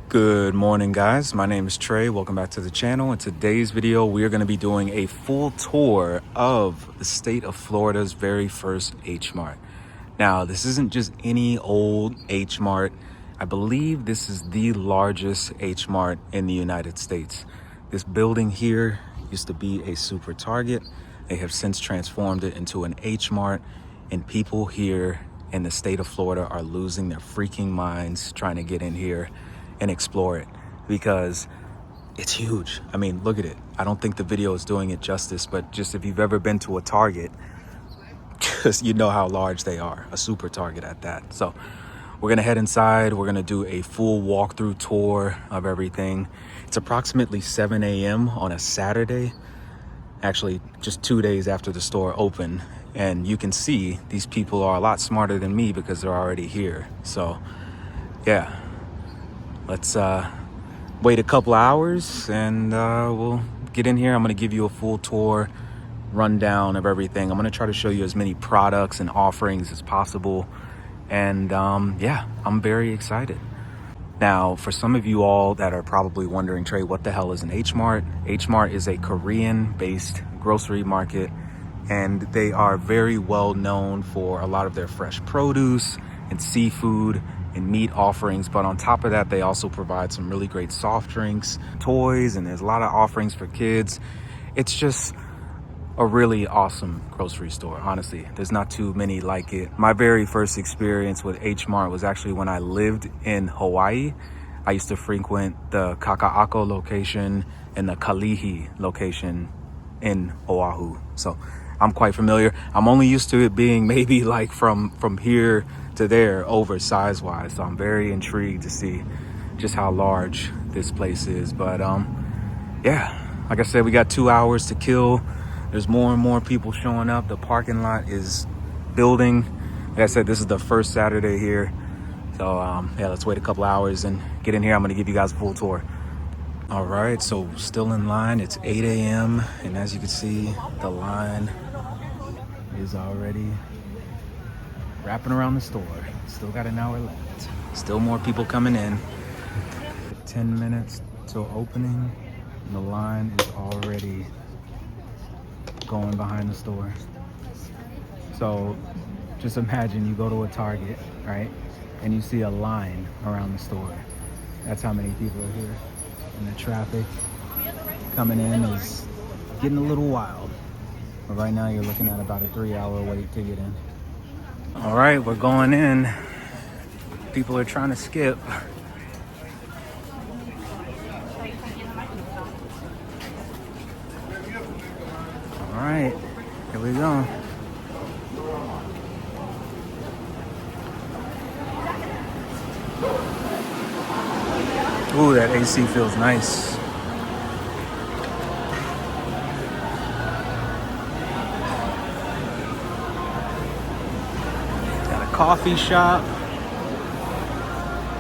Good morning, guys. My name is Trey. Welcome back to the channel. In today's video, we are going to be doing a full tour of the state of Florida's very first H Mart. Now, this isn't just any old H Mart. I believe this is the largest H Mart in the United States. This building here used to be a super Target. They have since transformed it into an H Mart, and people here in the state of Florida are losing their freaking minds trying to get in here and explore it because it's huge. I mean, look at it. I don't think the video is doing it justice, but just if you've ever been to a Target, just you know how large they are, a super Target at that. So we're gonna head inside. We're gonna do a full walkthrough tour of everything. It's approximately 7 a.m. on a Saturday, actually just 2 days after the store opened. And you can see these people are a lot smarter than me because they're already here. So yeah. Let's wait a couple hours and we'll get in here. I'm going to give you a full tour, rundown of everything. I'm going to try to show you as many products and offerings as possible. And yeah, I'm very excited. Now, for some of you all that are probably wondering, Trey, what the hell is an H Mart? H Mart is a Korean-based grocery market, and they are very well known for a lot of their fresh produce and seafood and meat offerings. But on top of that, they also provide some really great soft drinks, toys, and there's a lot of offerings for kids. It's just a really awesome grocery store. Honestly, there's not too many like it. My very first experience with H Mart was actually when I lived in Hawaii. I used to frequent the Kaka'ako location and the Kalihi location in Oahu. So I'm quite familiar. I'm only used to it being maybe like from here to there over size wise. So I'm very intrigued to see just how large this place is. But yeah, like I said, we got 2 hours to kill. There's more and more people showing up. The parking lot is building. Like I said, this is the first Saturday here. So yeah, let's wait a couple hours and get in here. I'm gonna give you guys a full tour. All right, so still in line. It's 8 a.m. and as you can see, the line is already wrapping around the store. Still got an hour left. Still more people coming in. 10 minutes till opening, and the line is already going behind the store. So just imagine you go to a Target, right? And you see a line around the store. That's how many people are here. And the traffic coming in is getting a little wild. But right now you're looking at about a 3-hour wait to get in. All right, we're going in. People are trying to skip. All right, here we go. Ooh, that AC feels nice. Coffee shop,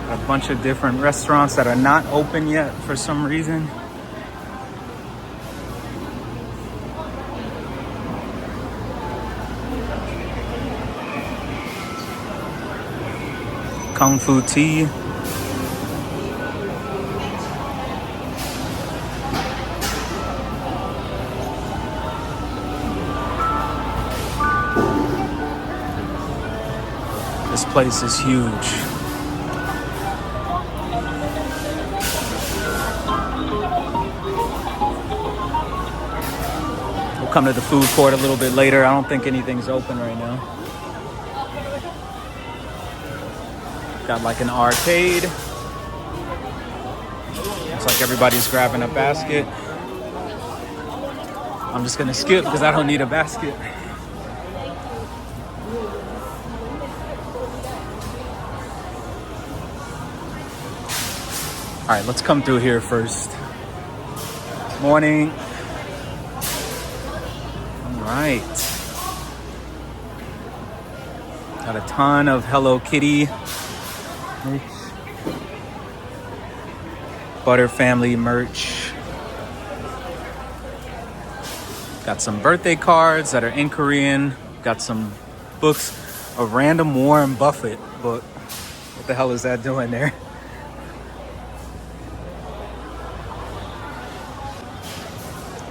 a bunch of different restaurants that are not open yet for some reason. Kung Fu Tea. This place is huge. We'll come to the food court a little bit later. I don't think anything's open right now. Got like an arcade. Looks like everybody's grabbing a basket. I'm just gonna skip because I don't need a basket. All right, let's come through here first. Morning. All right. Got a ton of Hello Kitty merch. Butter Family merch. Got some birthday cards that are in Korean. Got some books. A random Warren Buffett book. What the hell is that doing there?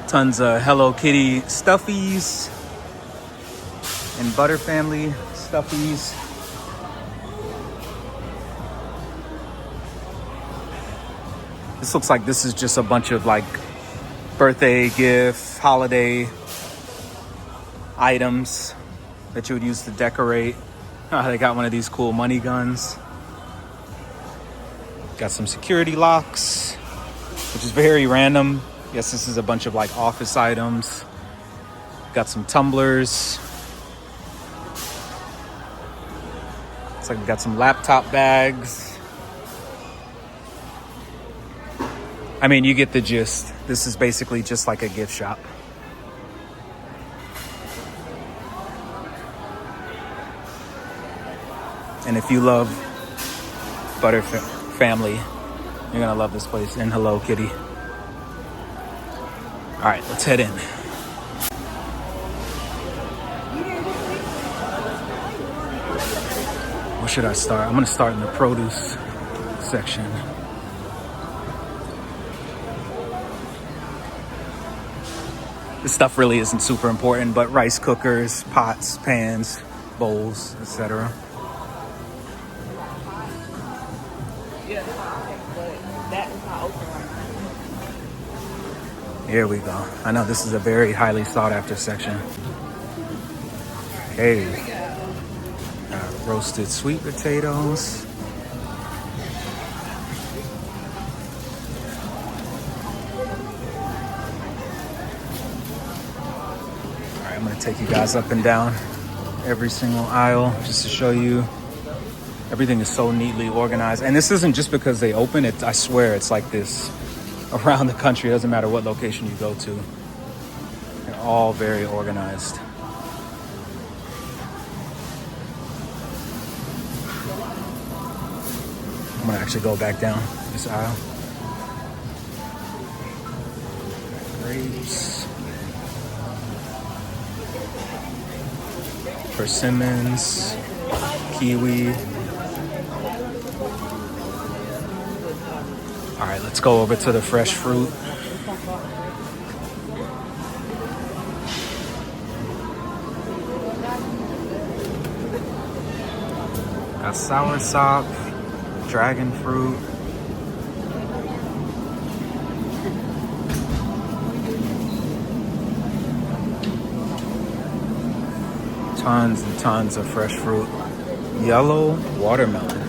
Tons of Hello Kitty stuffies and Butter Family stuffies. This looks like this is just a bunch of like birthday gift, holiday items that you would use to decorate. They got one of these cool money guns. Got some security locks, which is very random. Yes, this is a bunch of like office items. Got some tumblers. Looks like we got some laptop bags. I mean, you get the gist. This is basically just like a gift shop. And if you love Butter Family, you're gonna love this place in Hello Kitty. All right, let's head in. Where should I start? I'm gonna start in the produce section. This stuff really isn't super important, but rice cookers, pots, pans, bowls, etc. Here we go. I know this is a very highly sought after section. Hey, roasted sweet potatoes. All right, I'm gonna take you guys up and down every single aisle just to show you everything is so neatly organized. And this isn't just because they open it. I swear it's like this around the country. It doesn't matter what location you go to. They're all very organized. I'm gonna actually go back down this aisle. Grapes. Persimmons. Kiwi. All right, let's go over to the fresh fruit. Got soursop, dragon fruit. Tons and tons of fresh fruit. Yellow watermelon.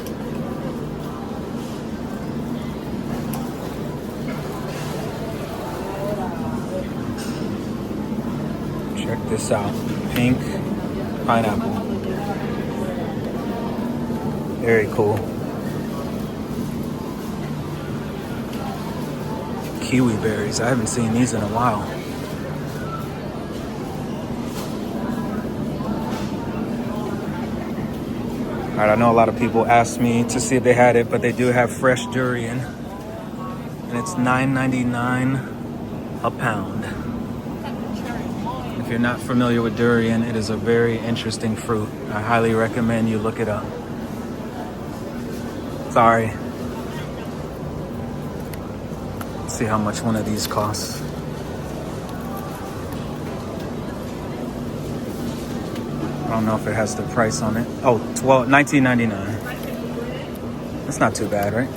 Check this out. Pink pineapple. Very cool. Kiwi berries. I haven't seen these in a while. All right, I know a lot of people asked me to see if they had it, but they do have fresh durian. And it's $9.99 a pound. If you're not familiar with durian, it is a very interesting fruit. I highly recommend you look it up. Sorry. Let's see how much one of these costs. I don't know if it has the price on it. Oh, $19.99. That's not too bad, right?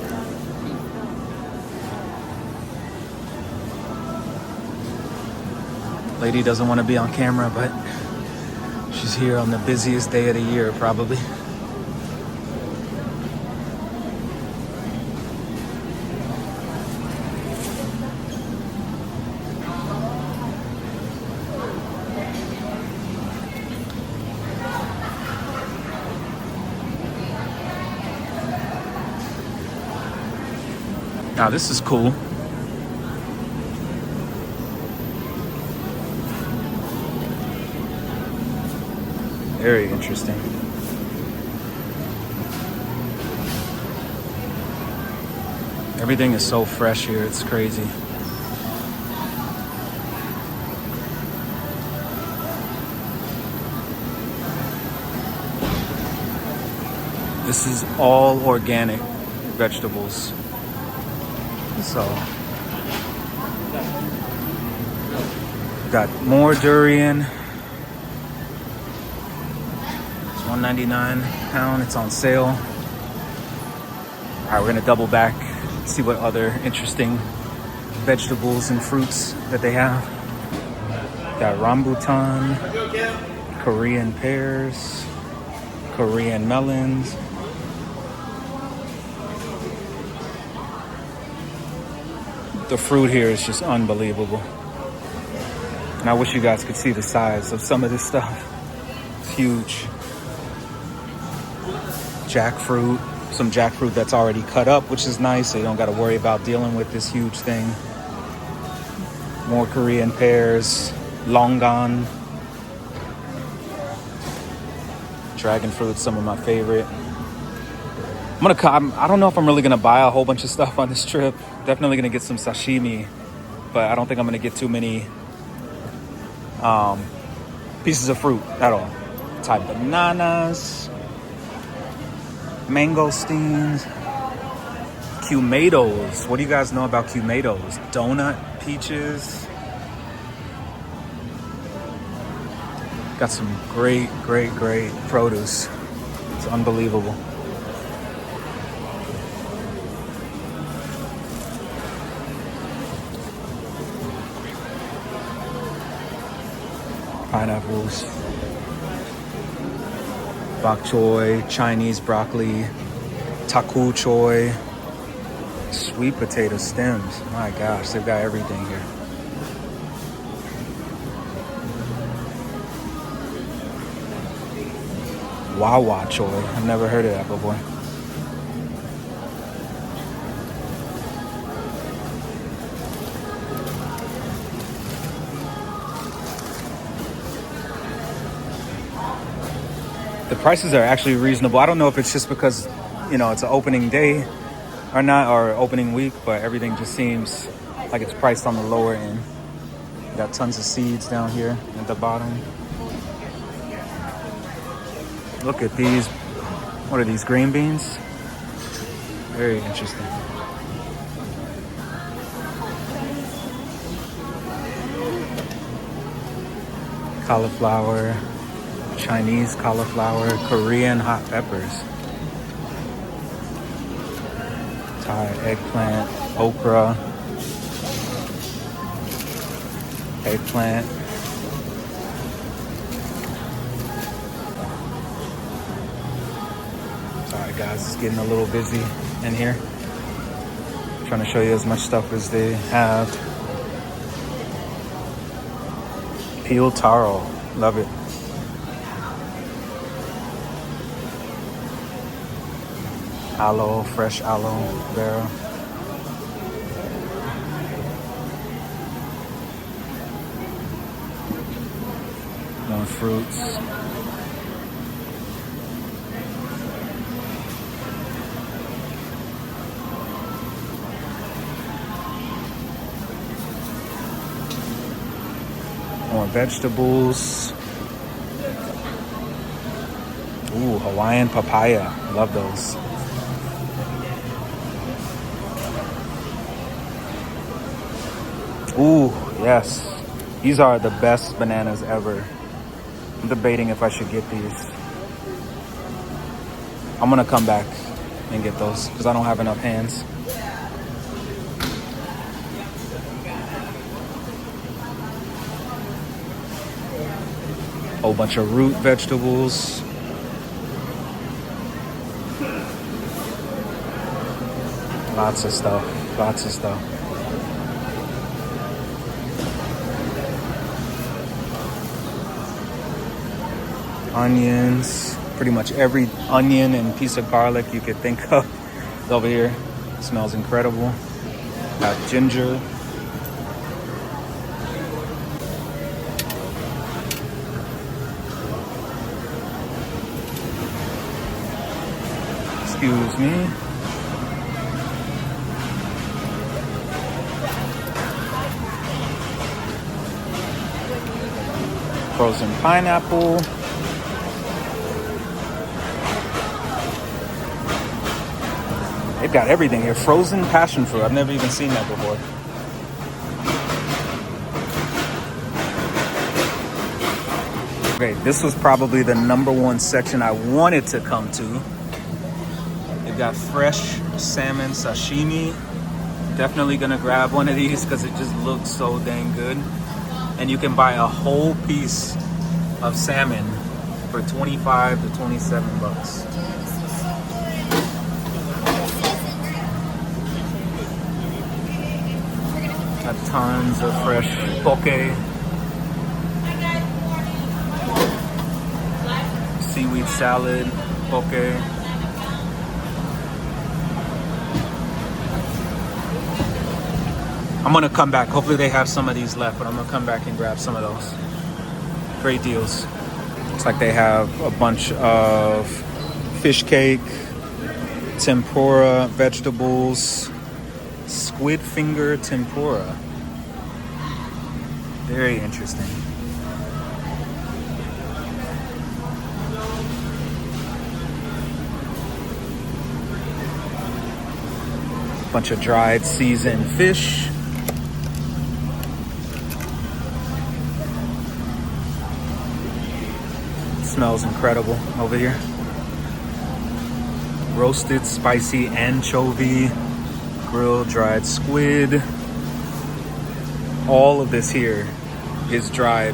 Lady doesn't want to be on camera, but she's here on the busiest day of the year, probably. Now this is cool. Very interesting. Everything is so fresh here, it's crazy. This is all organic vegetables. So Got more durian. It's $1.99 a pound. It's on sale. All right, we're gonna double back, see what other interesting vegetables and fruits that they have. Got rambutan, Korean pears, Korean melons. The fruit here is just unbelievable. And I wish you guys could see the size of some of this stuff. It's huge. Jackfruit, some jackfruit that's already cut up, which is nice, so you don't got to worry about dealing with this huge thing. More Korean pears, longan, dragon fruit, some of my favorite. I don't know if I'm really gonna buy a whole bunch of stuff on this trip. Definitely gonna get some sashimi, but I don't think I'm gonna get too many pieces of fruit at all. Type bananas, mangosteens, cumatos. What do you guys know about cumatos? Donut peaches. Got some great produce. It's unbelievable. Pineapples, bok choy, Chinese broccoli, taku choy, sweet potato stems. My gosh, they've got everything here. Wawa choy. I've never heard of that before. The prices are actually reasonable. I don't know if it's just because, you know, it's an opening day or not, or opening week, but everything just seems like it's priced on the lower end. Got tons of seeds down here at the bottom. Look at these. What are these, green beans? Very interesting. Cauliflower, Chinese cauliflower, Korean hot peppers, Thai eggplant, okra, eggplant. Sorry guys, it's getting a little busy in here. Trying to show you as much stuff as they have. Peeled taro, love it. Aloe, fresh aloe, Vera. More fruits. More vegetables. Ooh, Hawaiian papaya. Love those. Ooh, yes. These are the best bananas ever. I'm debating if I should get these. I'm gonna come back and get those because I don't have enough hands. Whole bunch of root vegetables. Lots of stuff, lots of stuff. Onions, pretty much every onion and piece of garlic you could think of is over here. It smells incredible. Got ginger. Excuse me. Frozen pineapple. They've got everything here. Frozen passion fruit. I've never even seen that before. Okay, this was probably the #1 section I wanted to come to. They've got fresh salmon sashimi. Definitely gonna grab one of these because it just looks so dang good. And you can buy a whole piece of salmon for 25 to 27 bucks. Got tons of fresh poke. Seaweed salad, poke. I'm gonna come back. Hopefully they have some of these left, but I'm gonna come back and grab some of those. Great deals. Looks like they have a bunch of fish cake, tempura, vegetables, squid finger tempura. Very interesting. Bunch of dried seasoned fish. Smells incredible over here. Roasted spicy anchovy, grilled dried squid. All of this here is dried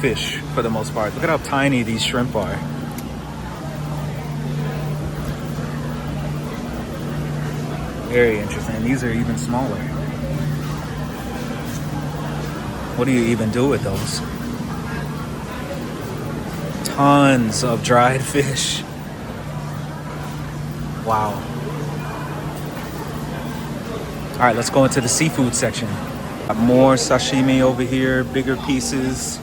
fish for the most part. Look at how tiny these shrimp are. Very interesting. These are even smaller. What do you even do with those? Tons of dried fish. Wow. All right, let's go into the seafood section. Got more sashimi over here, bigger pieces.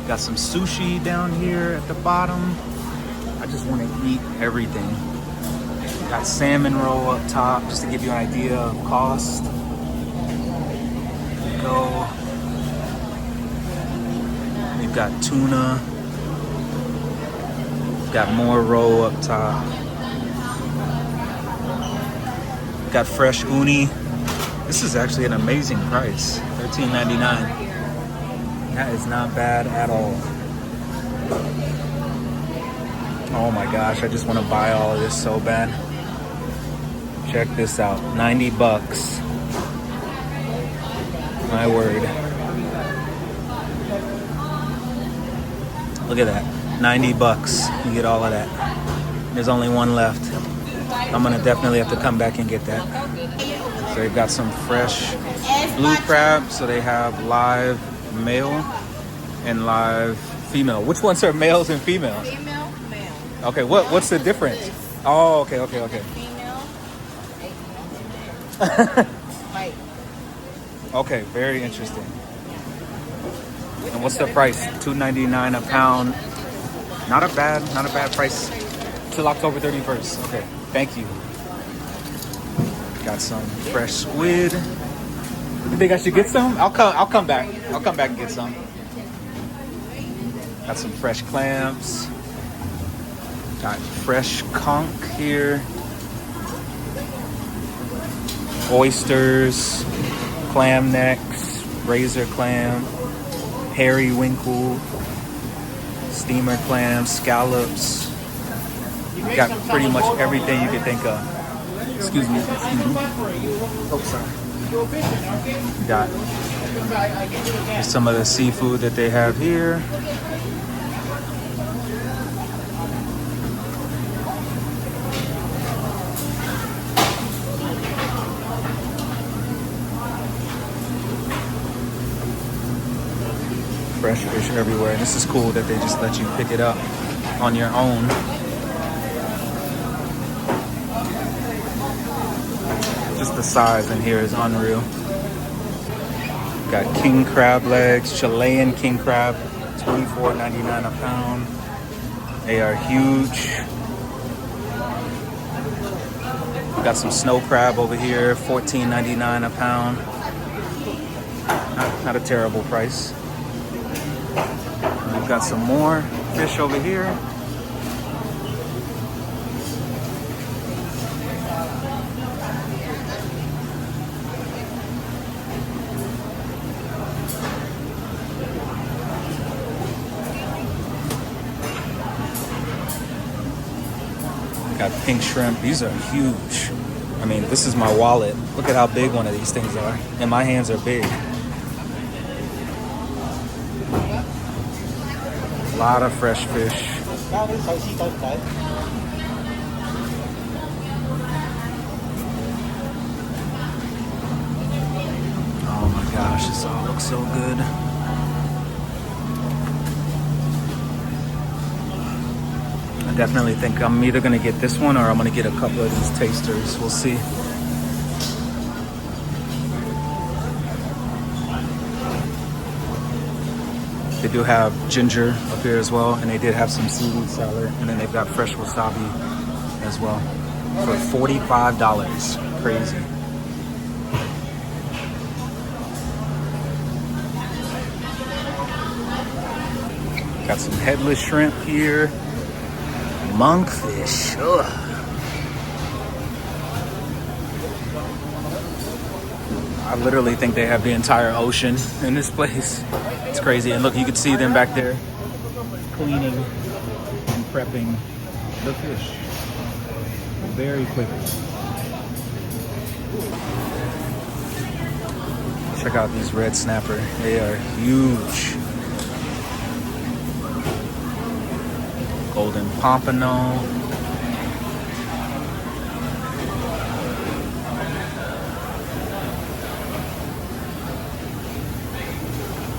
Got some sushi down here at the bottom. I just want to eat everything. Got salmon roll up top, just to give you an idea of cost. There you go. We've got tuna. Got more roll up top. Got fresh uni. This is actually an amazing price, $13.99. That is not bad at all. Oh my gosh, I just want to buy all of this so bad. Check this out, 90 bucks. My word. Look at that, 90 bucks. You get all of that. There's only one left. I'm gonna definitely have to come back and get that. So they've got some fresh blue crab. So they have live male and live female. Which ones are males and females? Female, male. Okay, what's the difference? Oh, okay. White. Okay, very interesting. And what's the price? $2.99 a pound. Not a bad price till October 31st. Okay, thank you. Got some fresh squid. You think I should get some? I'll come back. I'll come back and get some. Got some fresh clams. Got fresh conch here. Oysters, clam necks, razor clam, periwinkle, steamer clams, scallops. Got pretty much everything you can think of. Excuse me. Oh, sorry. Got some of the seafood that they have here. Fresh fish everywhere. And this is cool that they just let you pick it up on your own. Just the size in here is unreal. Got king crab legs, Chilean king crab, $24.99 a pound. They are huge. Got some snow crab over here, $14.99 a pound. Not a terrible price. We've got some more fish over here. Got pink shrimp. These are huge. I mean, this is my wallet. Look at how big one of these things are. And my hands are big. A lot of fresh fish. Oh my gosh, this all looks so good. I definitely think I'm either gonna get this one or I'm gonna get a couple of these tasters. We'll see. They do have ginger up here as well, and they did have some seaweed salad, and then they've got fresh wasabi as well for $45. Crazy. Got some headless shrimp here. Monkfish. Ugh. I literally think they have the entire ocean in this place. It's crazy. And look, you can see them back there cleaning and prepping the fish very quickly. Check out these red snapper. They are huge. Golden pompano.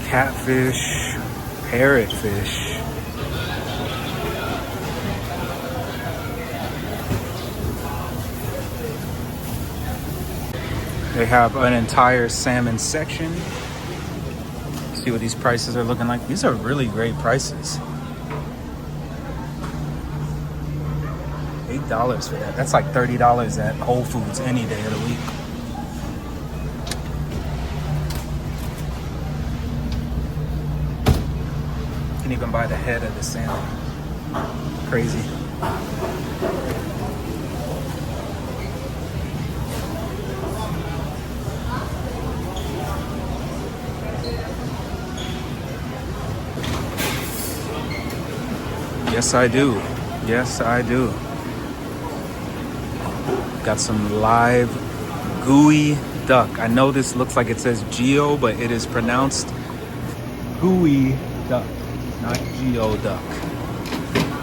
Catfish, parrotfish. They have an entire salmon section. See what these prices are looking like. These are really great prices. $8 for that. That's like $30 at Whole Foods any day of the week. You can even buy the head of the salmon. Crazy. Yes, I do. Yes, I do. Got some live gooey duck. I know this looks like it says Geo, but it is pronounced gooey duck, not Geo duck.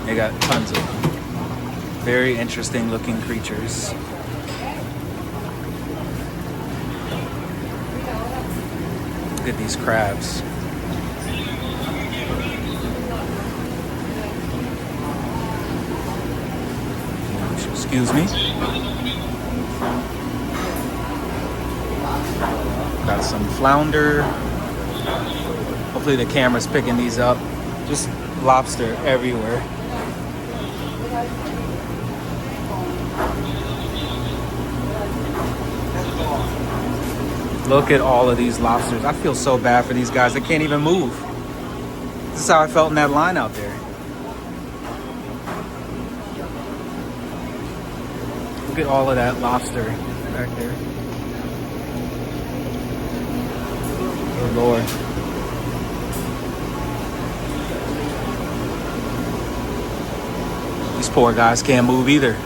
They got tons of them. Very interesting looking creatures. Look at these crabs. Excuse me. Got some flounder. Hopefully the camera's picking these up. Just lobster everywhere. Look at all of these lobsters. I feel so bad for these guys. They can't even move. This is how I felt in that line out there. Look at all of that lobster back there. Oh Lord. These poor guys can't move either. They're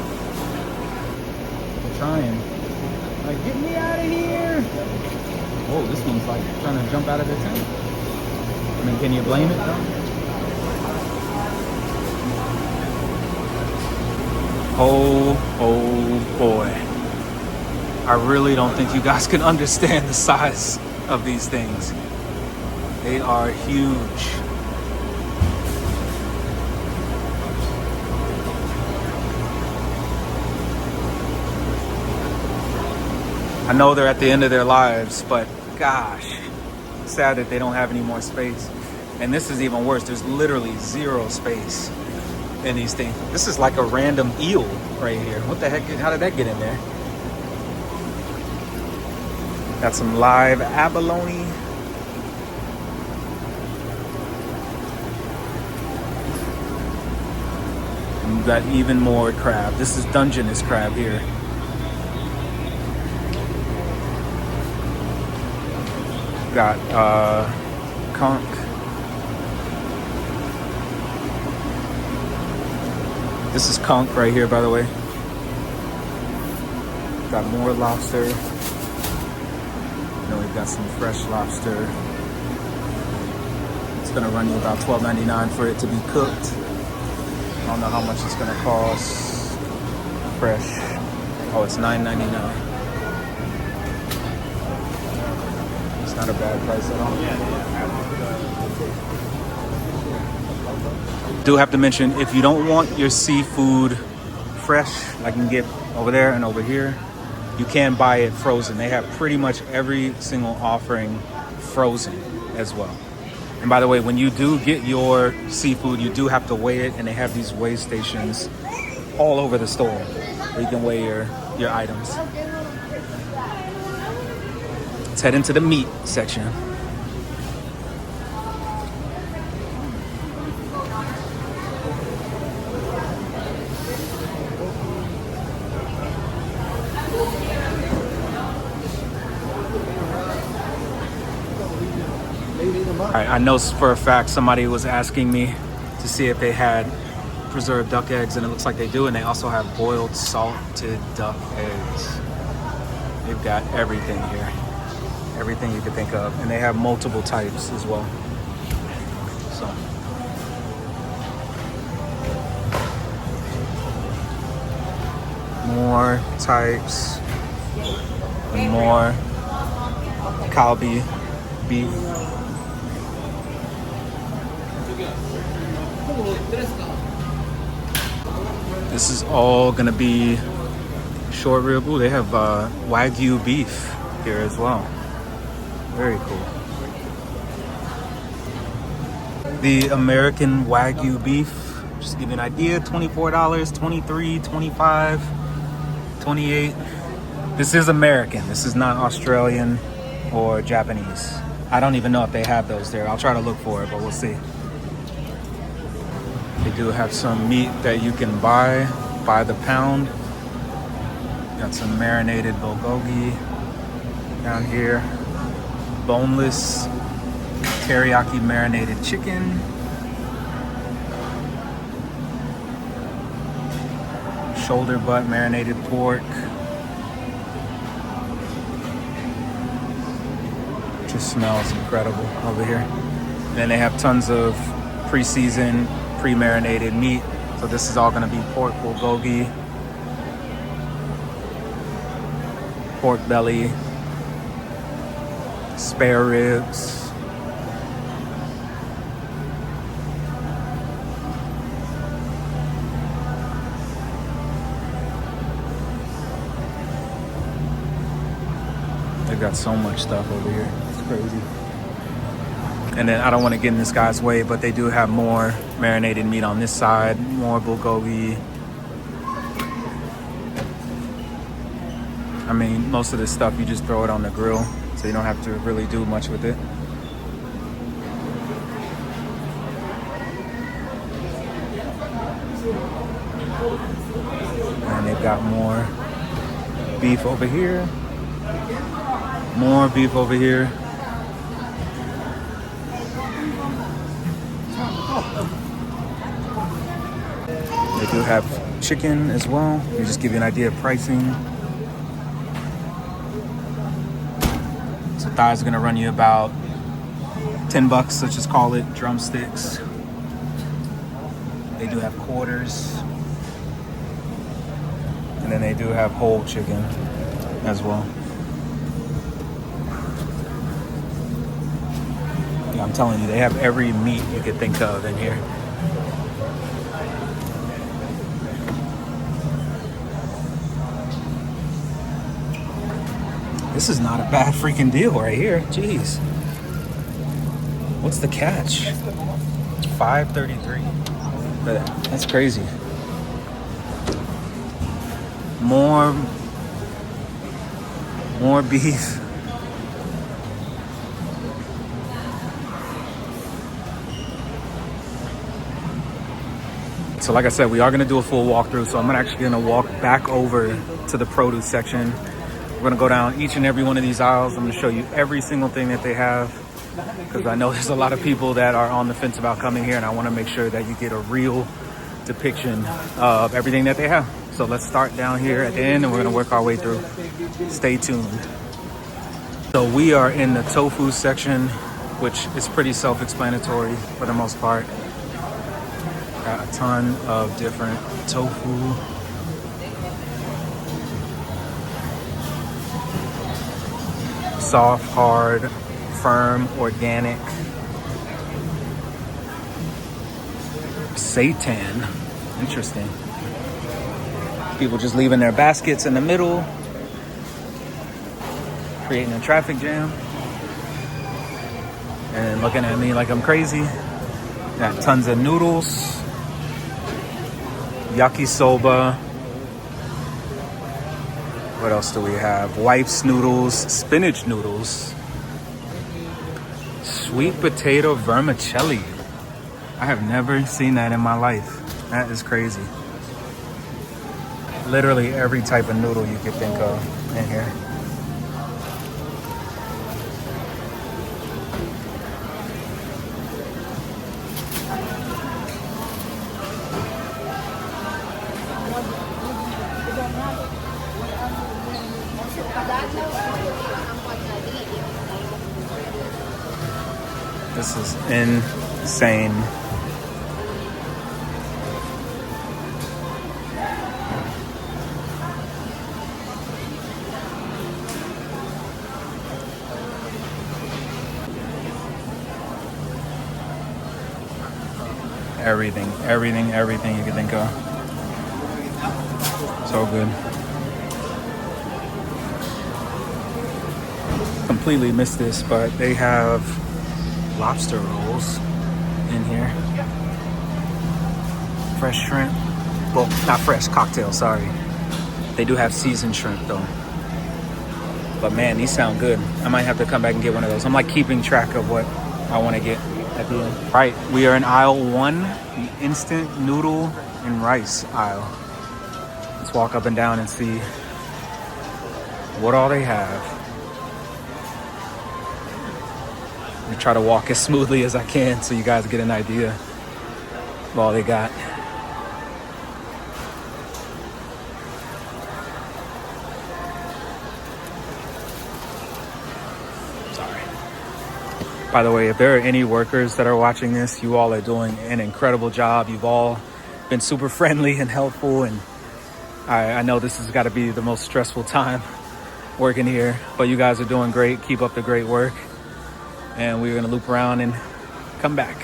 trying. Like, get me out of here. Oh, this one's like trying to jump out of the tent. I mean, can you blame it though? Oh boy. I really don't think you guys can understand the size of these things. They are huge. I know they're at the end of their lives, but gosh, sad that they don't have any more space. And this is even worse. There's literally zero space in these things. This is like a random eel right here. What the heck? How did that get in there? Got some live abalone. And we've got even more crab. This is Dungeness crab here. Got conch. This is conch right here, by the way. got more lobster. You know, we've got some fresh lobster. It's gonna run you about $12.99 for it to be cooked. I don't know how much it's gonna cost fresh. Oh, it's $9.99. It's not a bad price at all. Do have to mention, if you don't want your seafood fresh, like you can get over there and over here, you can buy it frozen. They have pretty much every single offering frozen as well. And by the way, when you do get your seafood, you do have to weigh it, and they have these weigh stations all over the store where you can weigh your items. Let's head into the meat section. All right, I know for a fact somebody was asking me to see if they had preserved duck eggs, and it looks like they do, and they also have boiled salted duck eggs. They've got everything here, everything you could think of, and they have multiple types as well. So more types and more Kalbi beef. This is all gonna be short rib. Ooh, they have Wagyu beef here as well. Very cool. The American Wagyu beef, just to give you an idea, $24, $23, $25, $28. This is American. This is not Australian or Japanese. I don't even know if they have those there. I'll try to look for it, but we'll see. They do have some meat that you can buy by the pound. Got some marinated bulgogi down here. Boneless teriyaki marinated chicken. Shoulder butt marinated pork. Just smells incredible over here. And then they have tons of pre-seasoned, pre-marinated meat. So this is all gonna be pork bulgogi, pork belly, spare ribs, they've got so much stuff over here. It's crazy. And then I don't want to get in this guy's way, but they do have more marinated meat on this side, more bulgogi. I mean, most of this stuff, you just throw it on the grill, so you don't have to really do much with it. And they've got more beef over here. More beef over here. They do have chicken as well. Let me just give you an idea of pricing. So thighs are gonna run you about $10, let's just call it drumsticks. They do have quarters. And then they do have whole chicken as well. Yeah, I'm telling you, they have every meat you could think of in here. This is not a bad freaking deal right here. Jeez. What's the catch? $5.33. That's crazy. More beef. So like I said, we are gonna do a full walkthrough. So I'm actually gonna walk back over to the produce section. We're gonna go down each and every one of these aisles. I'm gonna show you every single thing that they have, because I know there's a lot of people that are on the fence about coming here, and I wanna make sure that you get a real depiction of everything that they have. So let's start down here at the end and we're gonna work our way through. Stay tuned. So we are in the tofu section, which is pretty self-explanatory for the most part. Got a ton of different tofu. Soft, hard, firm, organic. Seitan, interesting. People just leaving their baskets in the middle, creating a traffic jam, and looking at me like I'm crazy. Got tons of noodles, yakisoba. What else do we have? Wife's noodles, spinach noodles, sweet potato vermicelli. I have never seen that in my life. That is crazy. Literally every type of noodle you could think of in here. This is insane. Everything you can think of. So good. Completely missed this, but they have lobster rolls in here. Fresh shrimp. Well, not fresh, cocktail, sorry. They do have seasoned shrimp though. But man, these sound good. I might have to come back and get one of those. I'm like keeping track of what I want to get at the end. Right, we are in aisle 1, the instant noodle and rice aisle. Let's walk up and down and see what all they have. I'm gonna try to walk as smoothly as I can so you guys get an idea of all they got. By the way, if there are any workers that are watching this, you all are doing an incredible job. You've all been super friendly and helpful, and I know this has got to be the most stressful time working here, but you guys are doing great. Keep up the great work, and we're gonna loop around and come back.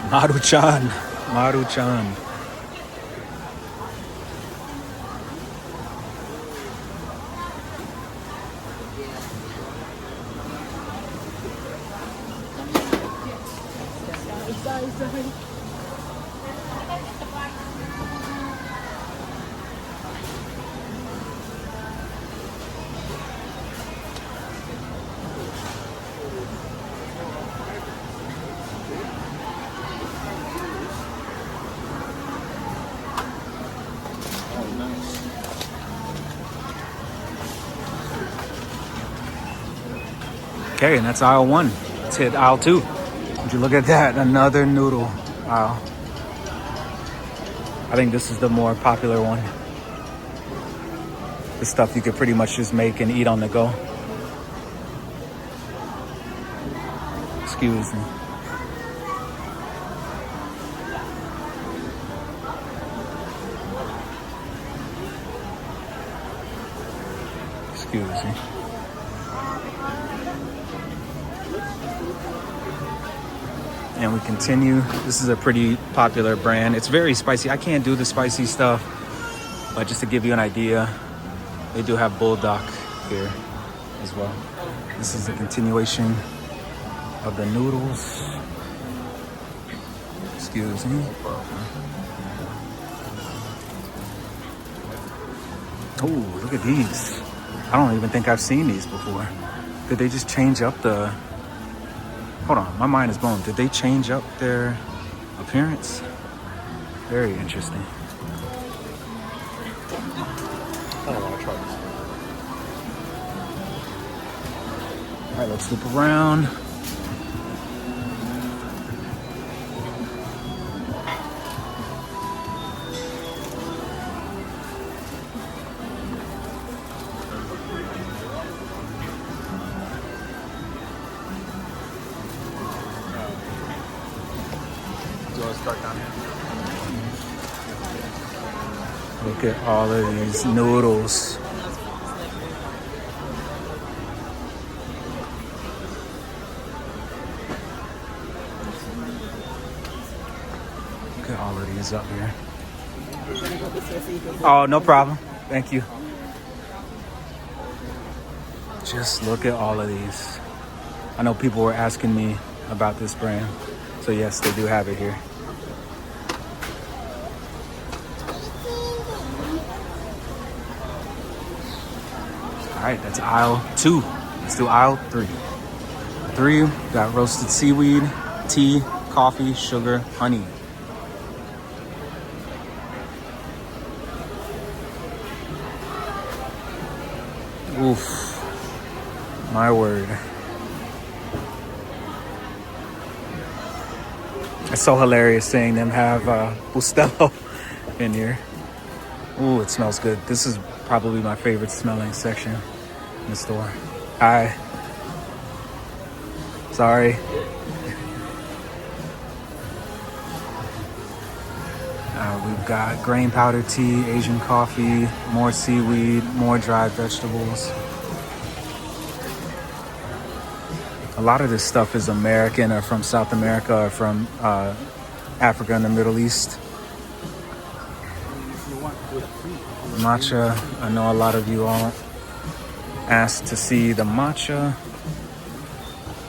Maruchan. Okay, and that's aisle 1. Let's hit aisle 2. Would you look at that? Another noodle aisle. I think this is the more popular one. The stuff you could pretty much just make and eat on the go. Excuse me. Excuse me. And we continue. This is a pretty popular brand. It's very spicy. I can't do the spicy stuff, but just to give you an idea, they do have bulldog here as well. This is a continuation of the noodles. Excuse me. Oh, look at these. I don't even think I've seen these before. Did they just change up the... Hold on, my mind is blown. Did they change up their appearance? Very interesting. I don't want to try this. All right, let's loop around. Look at all of these noodles. Look at all of these up here. Oh, no problem. Thank you. Just look at all of these. I know people were asking me about this brand. So yes, they do have it here. All right, that's aisle 2. Let's do aisle 3. 3, got roasted seaweed, tea, coffee, sugar, honey. Oof, my word. It's so hilarious seeing them have Bustelo in here. Ooh, it smells good. This is probably my favorite smelling section in the store. Hi. Sorry. We've got grain powder tea, Asian coffee, more seaweed, more dried vegetables. A lot of this stuff is American or from South America or from Africa and the Middle East. Matcha, I know a lot of you all asked to see the matcha.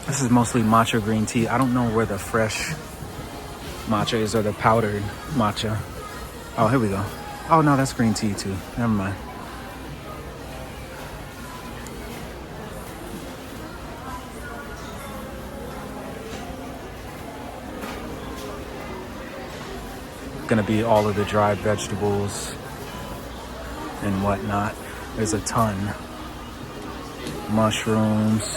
This is mostly matcha green tea. I don't know where the fresh matcha is or the powdered matcha. Oh, here we go. Oh no, that's green tea too. Never mind. Gonna be all of the dried vegetables and whatnot. There's a ton. Mushrooms.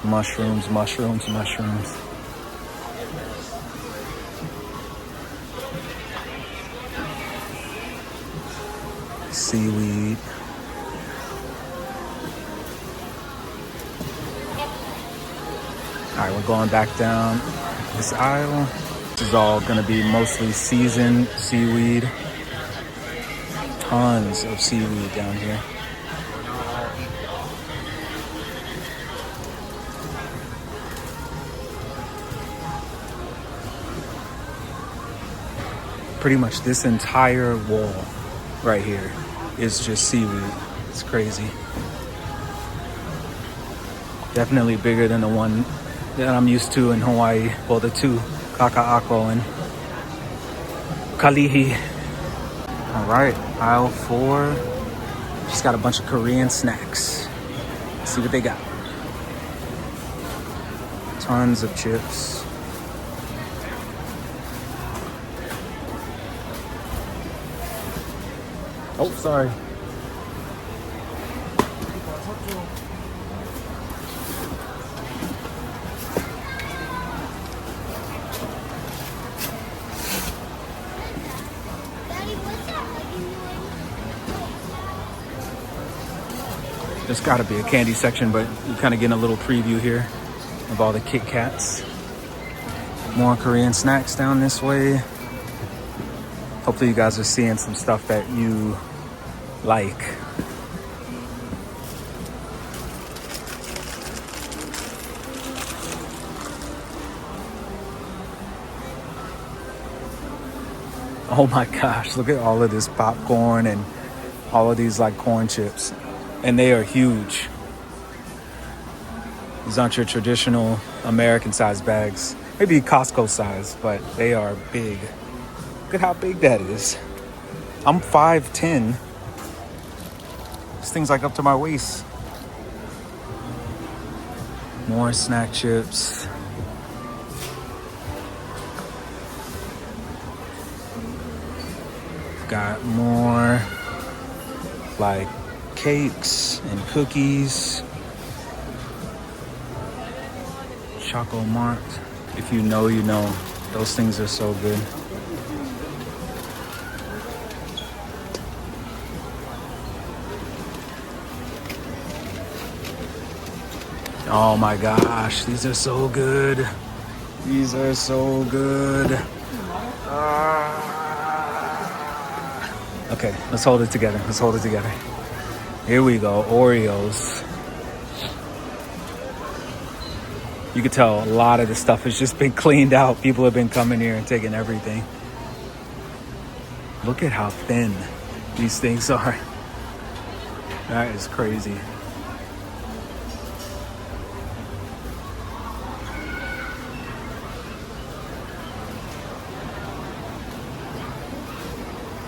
Mushrooms, mushrooms, mushrooms. Seaweed. All right, we're going back down this aisle. This is all gonna be mostly seasoned seaweed. Tons of seaweed down here. Pretty much this entire wall right here is just seaweed. It's crazy. Definitely bigger than the one that I'm used to in Hawaii. Well, the two, Kaka'ako and Kalihi. All right, aisle 4. Just got a bunch of Korean snacks. Let's see what they got. Tons of chips. Oh, sorry. There's got to be a candy section, but you're kind of getting a little preview here of all the Kit Kats. More Korean snacks down this way. Hopefully you guys are seeing some stuff that you like. Oh my gosh, look at all of this popcorn and all of these like corn chips. And they are huge. These aren't your traditional American size bags. Maybe Costco size, but they are big. Look at how big that is. I'm 5'10". This thing's like up to my waist. More snack chips. Got more like cakes and cookies. Choco Mart. If you know, you know. Those things are so good. Oh my gosh, these are so good. These are so good. Okay, let's hold it together. Let's hold it together. Here we go, Oreos. You can tell a lot of the stuff has just been cleaned out. People have been coming here and taking everything. Look at how thin these things are. That is crazy.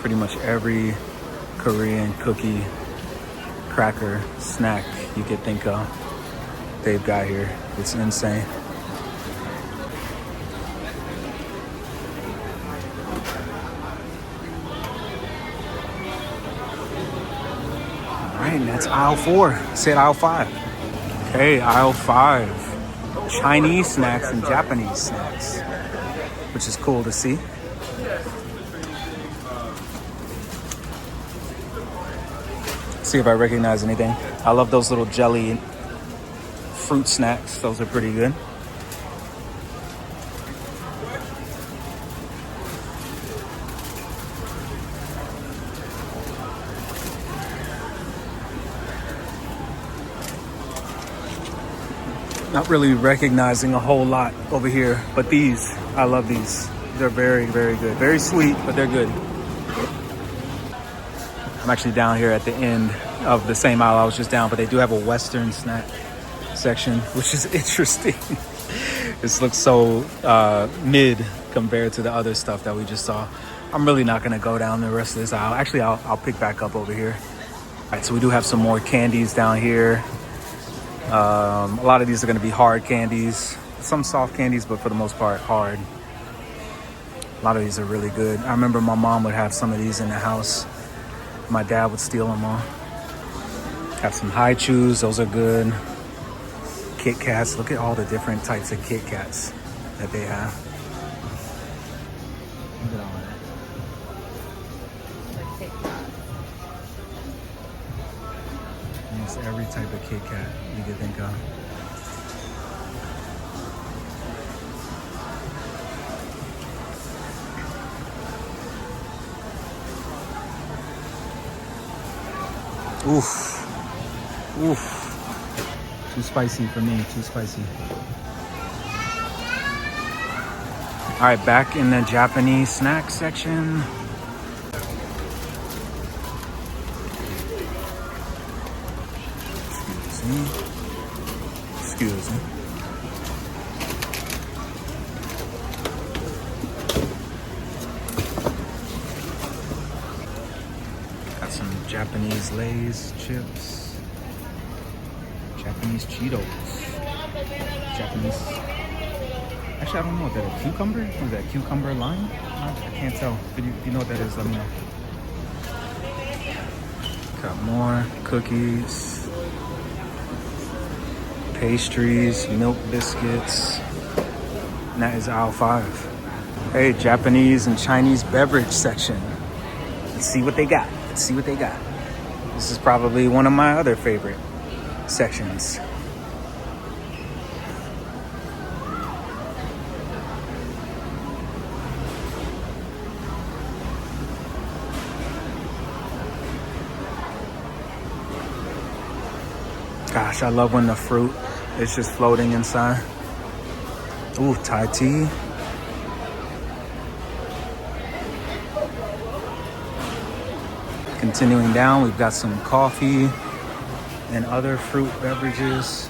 Pretty much every Korean cookie, cracker, snack you could think of, they've got here. It's insane. All right, and that's aisle 4. I said aisle 5. Okay, aisle 5. Chinese snacks and Japanese snacks, which is cool to see. See if I recognize anything. I love those little jelly fruit snacks. Those are pretty good. Not really recognizing a whole lot over here, but these, I love these. They're very, very good. Very sweet, but they're good. I'm actually down here at the end of the same aisle I was just down, but they do have a Western snack section, which is interesting. This looks so mid compared to the other stuff that we just saw. I'm really not gonna go down the rest of this aisle. Actually, I'll pick back up over here. All right, so we do have some more candies down here. A lot of these are gonna be hard candies. Some soft candies, but for the most part, hard. A lot of these are really good. I remember my mom would have some of these in the house. My dad would steal them all. Have some high chews, those are good. Kit Kats, look at all the different types of Kit Kats that they have. Look at all that. Almost every type of Kit Kat you could think of. Oof. Oof. Too spicy for me, too spicy. All right, back in the Japanese snack section. Excuse me. Got some Japanese Lay's chips. Japanese Cheetos. Japanese. Actually, I don't know. Is that a cucumber? Is that cucumber lime? I can't tell. If you know what that is, let me know. Got more cookies, pastries, milk biscuits. And that is aisle 5. Hey, Japanese and Chinese beverage section. Let's see what they got. Let's see what they got. This is probably one of my other favorite sections. Gosh, I love when the fruit is just floating inside. Ooh, Thai tea. Continuing down, we've got some coffee and other fruit beverages.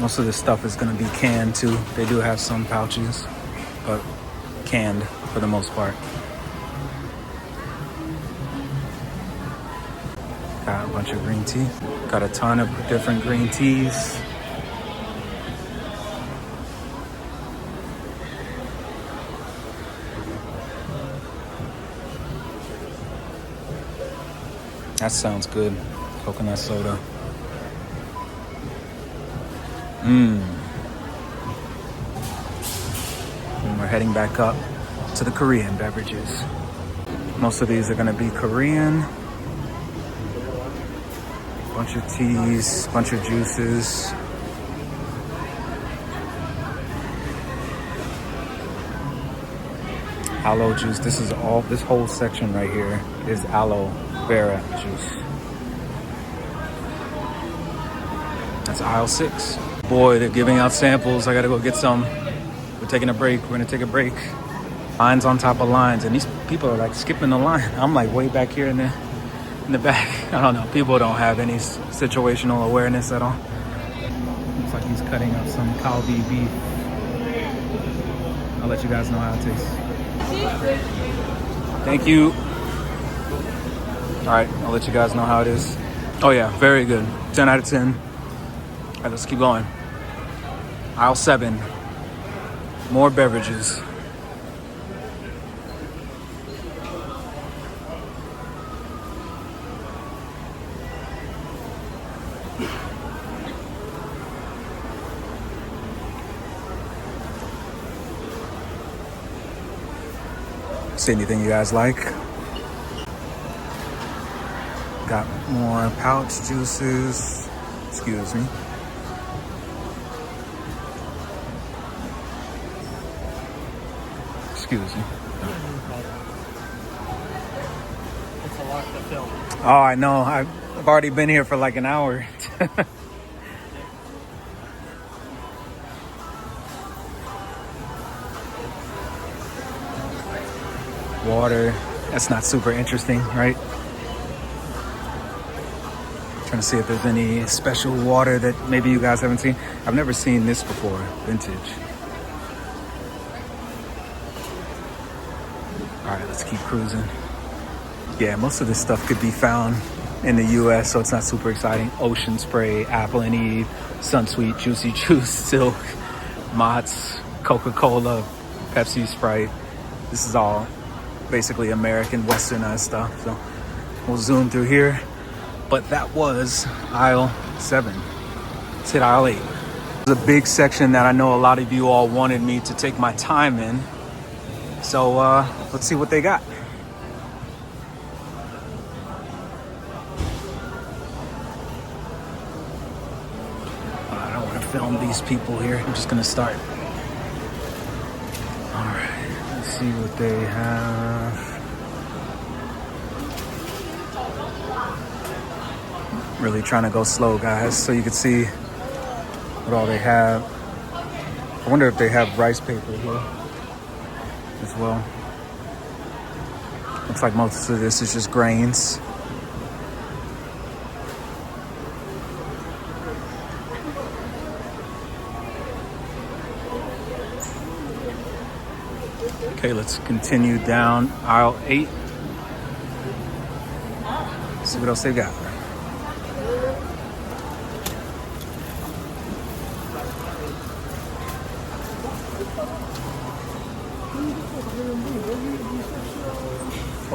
Most of this stuff is going to be canned too. They do have some pouches, but canned for the most part. Got a bunch of green tea. Got a ton of different green teas. That sounds good. Coconut soda. And we're heading back up to the Korean beverages. Most of these are going to be Korean. Bunch of teas, bunch of juices. Aloe juice. This is all, this whole section right here is aloe vera juice. That's aisle 6. Boy, they're giving out samples. I gotta go get some. We're taking a break. We're gonna take a break. Lines on top of lines, and these people are like skipping the line. I'm like way back here in the back. I don't know. People don't have any situational awareness at all. Looks like he's cutting up some Kalbi beef. I'll let you guys know how it tastes. Thank you. All right, I'll let you guys know how it is. Oh yeah, very good. 10 out of 10. All right, let's keep going. Aisle 7. More beverages. See anything you guys like? Got more pouch juices. Excuse me. Excuse me. It's a lot to film. Oh, I know. I've already been here for like an hour. Water. That's not super interesting, right? Trying to see if there's any special water that maybe you guys haven't seen. I've never seen this before. Vintage. All right, let's keep cruising. Yeah, most of this stuff could be found in the US, so it's not super exciting. Ocean Spray, Apple and Eve, Sunsweet, Juicy Juice, Silk, Mott's, Coca-Cola, Pepsi, Sprite. This is all basically American, westernized stuff. So we'll zoom through here. But that was aisle 7. Let's hit aisle 8. There's a big section that I know a lot of you all wanted me to take my time in. So let's see what they got. I don't want to film these people here. I'm just gonna start. All right, let's see what they have. Really trying to go slow, guys, so you can see what all they have. I wonder if they have rice paper here as well. Looks like most of this is just grains. Okay, let's continue down aisle 8. See what else they got.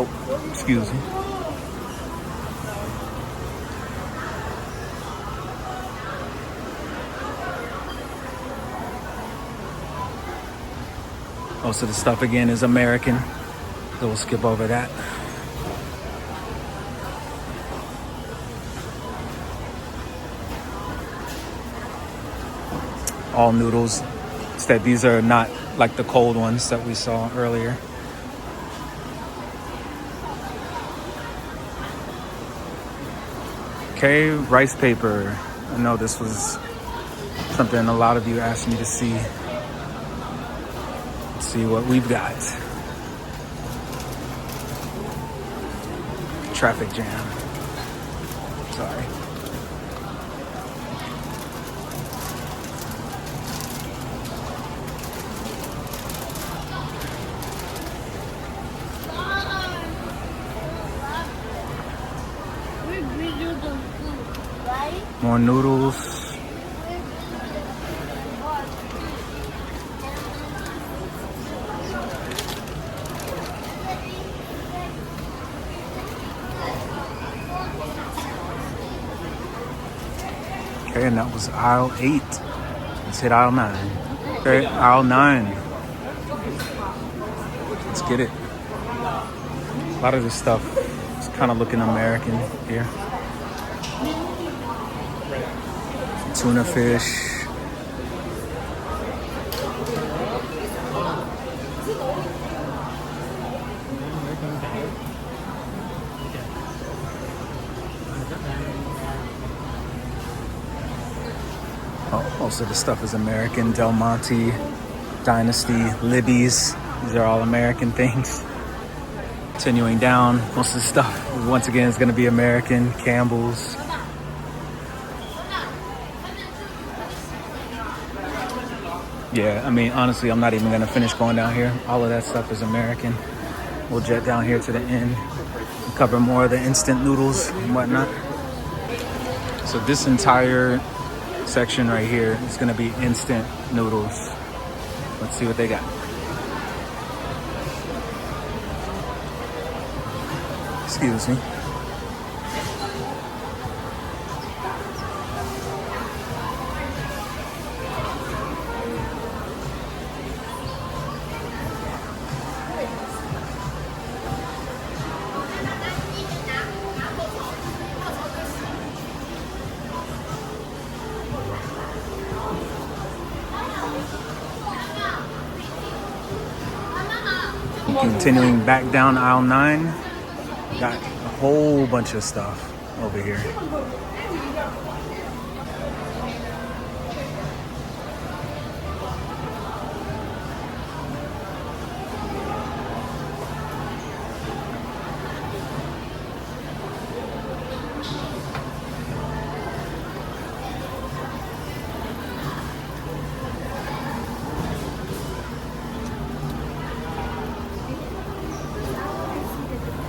Oh, excuse me. Most of the stuff again is American, so we'll skip over that. All noodles. Instead, these are not like the cold ones that we saw earlier. Okay, rice paper. I know this was something a lot of you asked me to see. Let's see what we've got. Traffic jam. Sorry. More noodles. Okay, and that was aisle 8. Let's hit aisle 9. Okay, aisle 9. Let's get it. A lot of this stuff is kind of looking American here. Tuna fish. Oh, most of the stuff is American. Del Monte, Dynasty, Libby's. These are all American things. Continuing down, most of the stuff, once again, is going to be American. Campbell's. Yeah, I mean, honestly, I'm not even going to finish going down here. All of that stuff is American. We'll jet down here to the end and cover more of the instant noodles and whatnot. So this entire section right here is going to be instant noodles. Let's see what they got. Excuse me. Continuing back down aisle 9, got a whole bunch of stuff over here.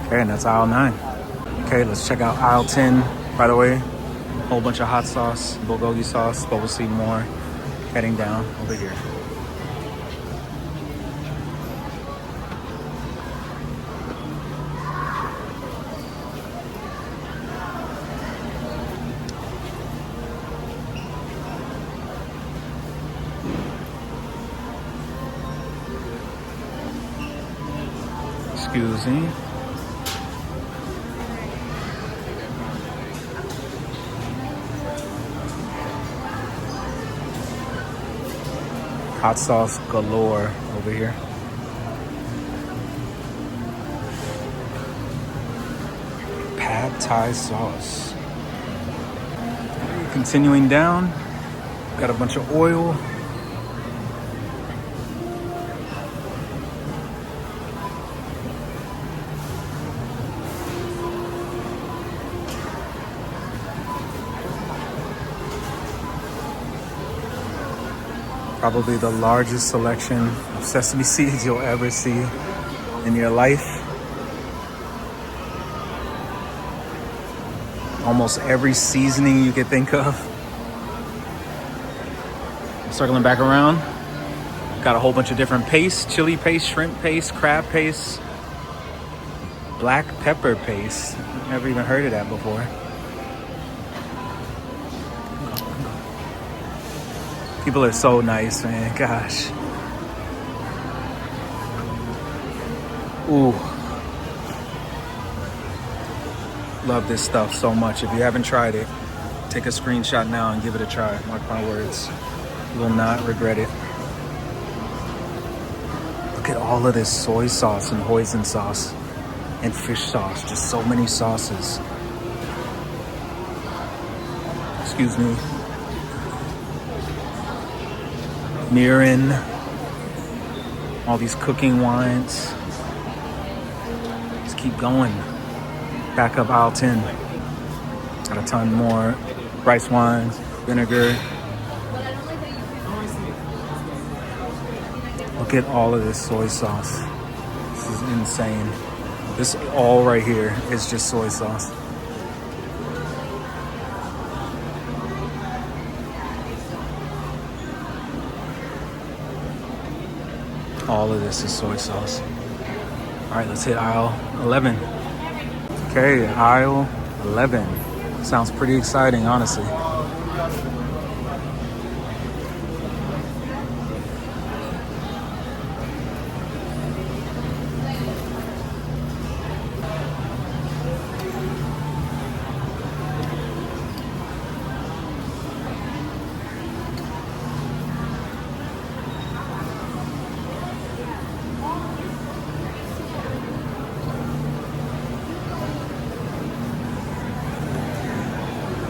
Okay, and that's aisle 9. Okay, let's check out aisle 10. By the way, a whole bunch of hot sauce, bulgogi sauce, but we'll see more heading down over here. Excuse me. Hot sauce galore over here. Pad Thai sauce. Continuing down, got a bunch of oil. Probably the largest selection of sesame seeds you'll ever see in your life. Almost every seasoning you could think of. Circling back around, got a whole bunch of different pastes: chili paste, shrimp paste, crab paste, black pepper paste. Never even heard of that before. People are so nice, man. Gosh. Ooh. Love this stuff so much. If you haven't tried it, take a screenshot now and give it a try. Mark my words. You will not regret it. Look at all of this soy sauce and hoisin sauce and fish sauce. Just so many sauces. Excuse me. Mirin, all these cooking wines. Let's keep going. Back up aisle 10. Got a ton more rice wines, vinegar. Look at all of this soy sauce. This is insane. This all right here is just soy sauce. All of this is soy sauce. All right, let's hit aisle 11. Okay, aisle 11. Sounds pretty exciting, honestly.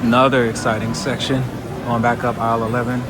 Another exciting section. Going back up aisle 11.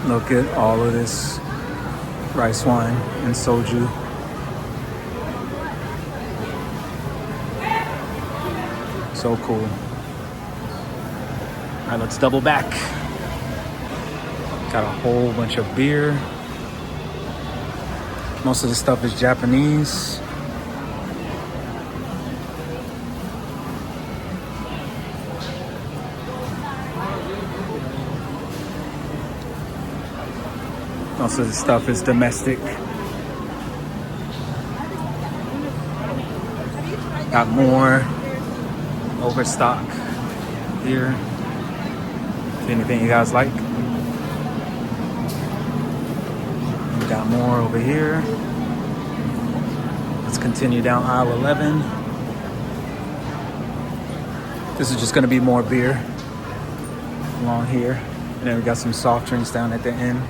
Look at all of this rice wine and soju. So cool. All right, let's double back. Got a whole bunch of beer. Most of the stuff is Japanese. Most of the stuff is domestic. Got more overstock here. Anything you guys like? We got more over here. Let's continue down aisle 11. This is just gonna be more beer along here. And then we got some soft drinks down at the end.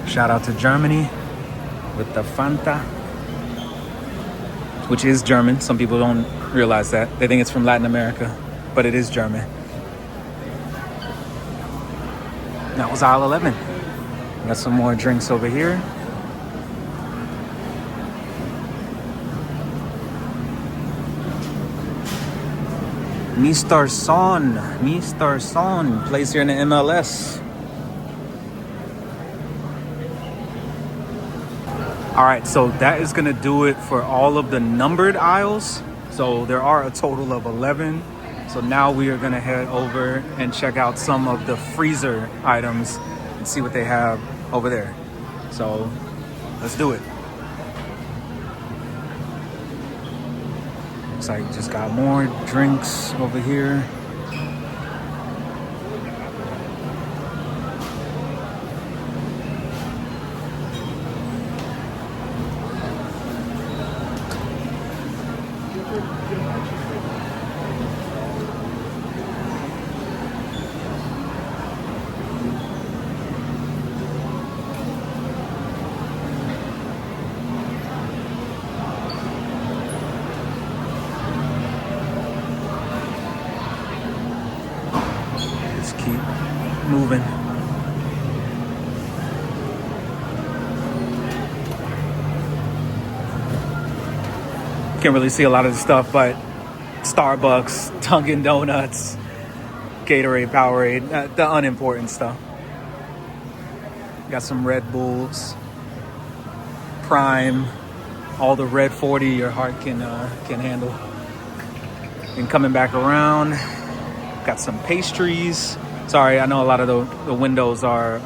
Shout out to Germany with the Fanta, which is German. Some people don't realize that. They think it's from Latin America, but it is German. That was aisle 11. Got some more drinks over here. Mr. Son plays here in the MLS. All right, so that is gonna do it for all of the numbered aisles. So there are a total of 11. So now we are gonna head over and check out some of the freezer items and see what they have over there. So let's do it. Looks like just got more drinks over here. Moving. Can't really see a lot of the stuff, but Starbucks, Dunkin' Donuts, Gatorade, Powerade, the unimportant stuff. Got some Red Bulls, Prime, all the Red 40 your heart can handle. And coming back around, got some pastries. Sorry, I know a lot of the windows are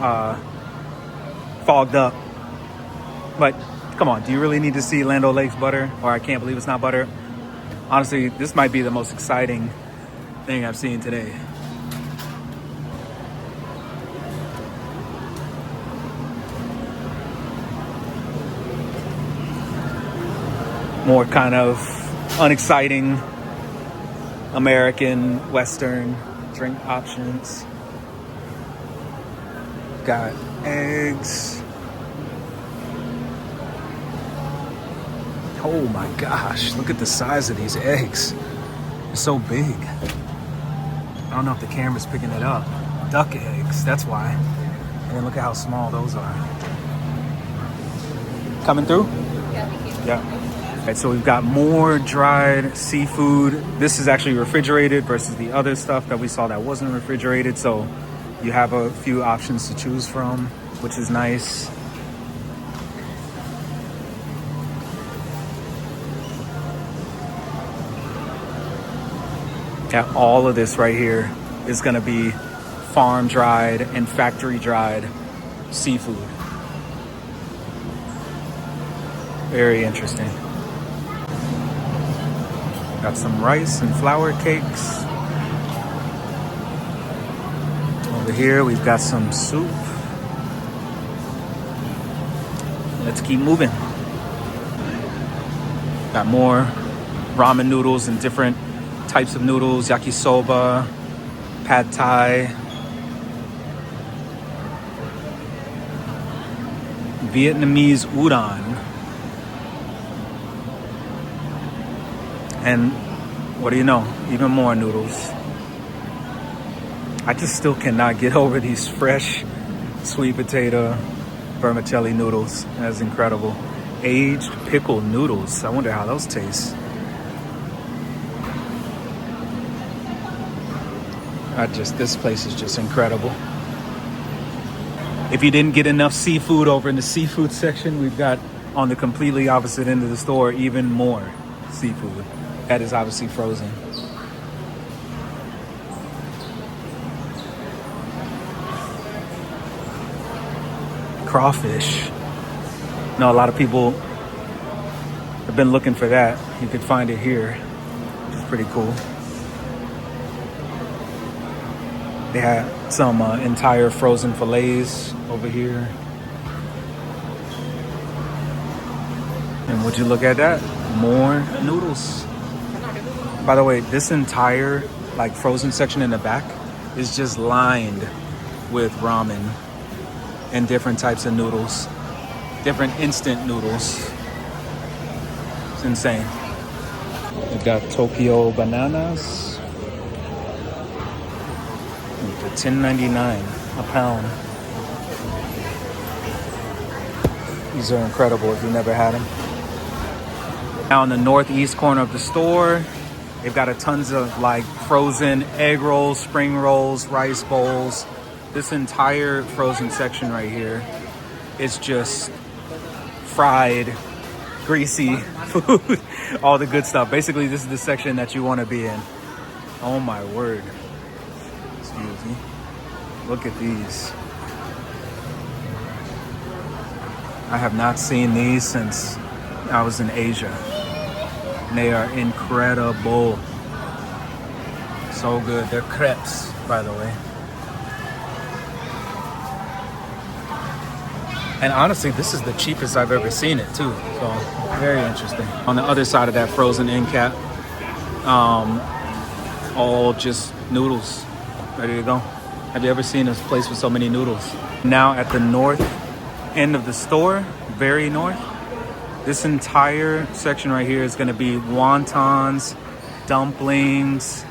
fogged up. But come on, do you really need to see Land O'Lakes butter? Or I can't believe it's not butter. Honestly, this might be the most exciting thing I've seen today. More kind of unexciting American Western drink options. Got eggs. Oh my gosh, look at the size of these eggs. They're so big. I don't know if the camera's picking it up. Duck eggs, that's why. And then look at how small those are. Coming through? Yeah. All right, so we've got more dried seafood. This is actually refrigerated versus the other stuff that we saw that wasn't refrigerated. So you have a few options to choose from, which is nice. Yeah, all of this right here is gonna be farm dried and factory dried seafood. Very interesting. Got some rice and flour cakes. Over here we've got some soup. Let's keep moving. Got more ramen noodles and different types of noodles, yakisoba, pad thai, Vietnamese udon, and what do you know, even more noodles. I just still cannot get over these fresh sweet potato vermicelli noodles. That's incredible. Aged pickled noodles. I wonder how those taste. This place is just incredible. If you didn't get enough seafood over in the seafood section, we've got on the completely opposite end of the store even more seafood. That is obviously frozen. Crawfish. No, a lot of people have been looking for that. You could find it here, which is pretty cool. They had some entire frozen fillets over here. And would you look at that? More noodles. By the way, this entire frozen section in the back is just lined with ramen and different types of noodles, different instant noodles. It's insane. We've got Tokyo bananas. For $10.99 a pound. These are incredible if you've never had them. Now in the northeast corner of the store, they've got a tons of frozen egg rolls, spring rolls, rice bowls. This entire frozen section right here is just fried, greasy food, all the good stuff. Basically, this is the section that you want to be in. Oh my word. Excuse me. Look at these. I have not seen these since I was in Asia. And they are incredible. So good. They're crepes, by the way. And honestly, this is the cheapest I've ever seen it too. So very interesting. On the other side of that frozen end cap, all just noodles, ready to go. Have you ever seen a place with so many noodles? Now at the north end of the store, very north, this entire section right here is gonna be wontons, dumplings.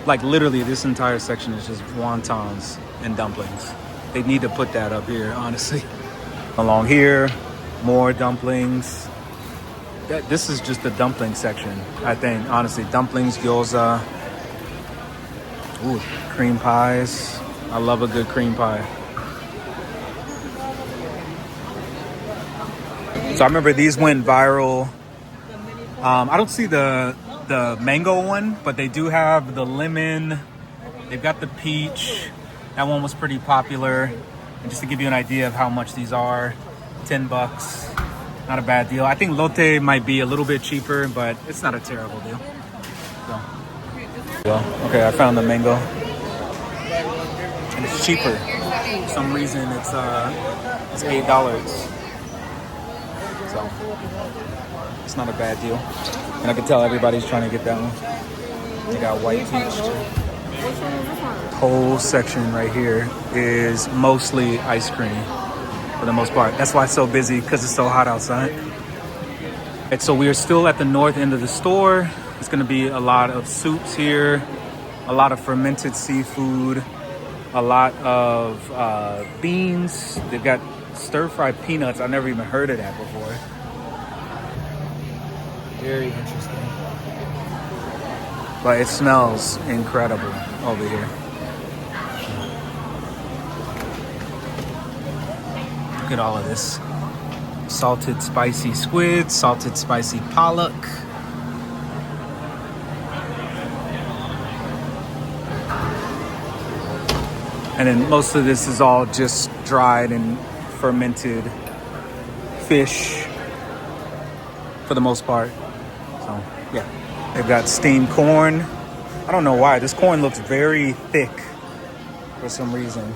Literally this entire section is just wontons and dumplings. They need to put that up here, honestly. Along here, more dumplings. This is just the dumpling section, I think, honestly. Dumplings, gyoza. Ooh, cream pies. I love a good cream pie. So I remember these went viral. I don't see the mango one, but they do have the lemon. They've got the peach. That one was pretty popular. And just to give you an idea of how much these are, $10. Not a bad deal. I think lotte might be a little bit cheaper, but it's not a terrible deal. So, well, okay, I found the mango. And it's cheaper. For some reason, it's $8. So, it's not a bad deal. And I can tell everybody's trying to get that one. They got white peach too. Whole section right here is mostly ice cream for the most part. That's why it's so busy, because it's so hot outside. And so we are still at the north end of the store. It's going to be a lot of soups here, a lot of fermented seafood, a lot of beans. They've got stir-fried peanuts. I've never even heard of that before. Very interesting. But it smells incredible over here. Look at all of this. Salted spicy squid, salted spicy pollock. And then most of this is all just dried and fermented fish for the most part. So yeah, they've got steamed corn. I don't know why this corn looks very thick for some reason.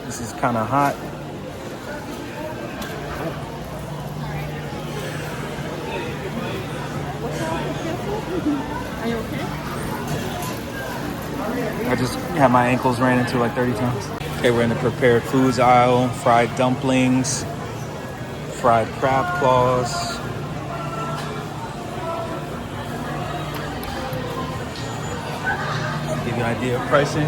This is kind of hot. Are you okay? I just had my ankles ran into like 30 times. Okay, we're in the prepared foods aisle. Fried dumplings, fried crab claws. Give you an idea of pricing.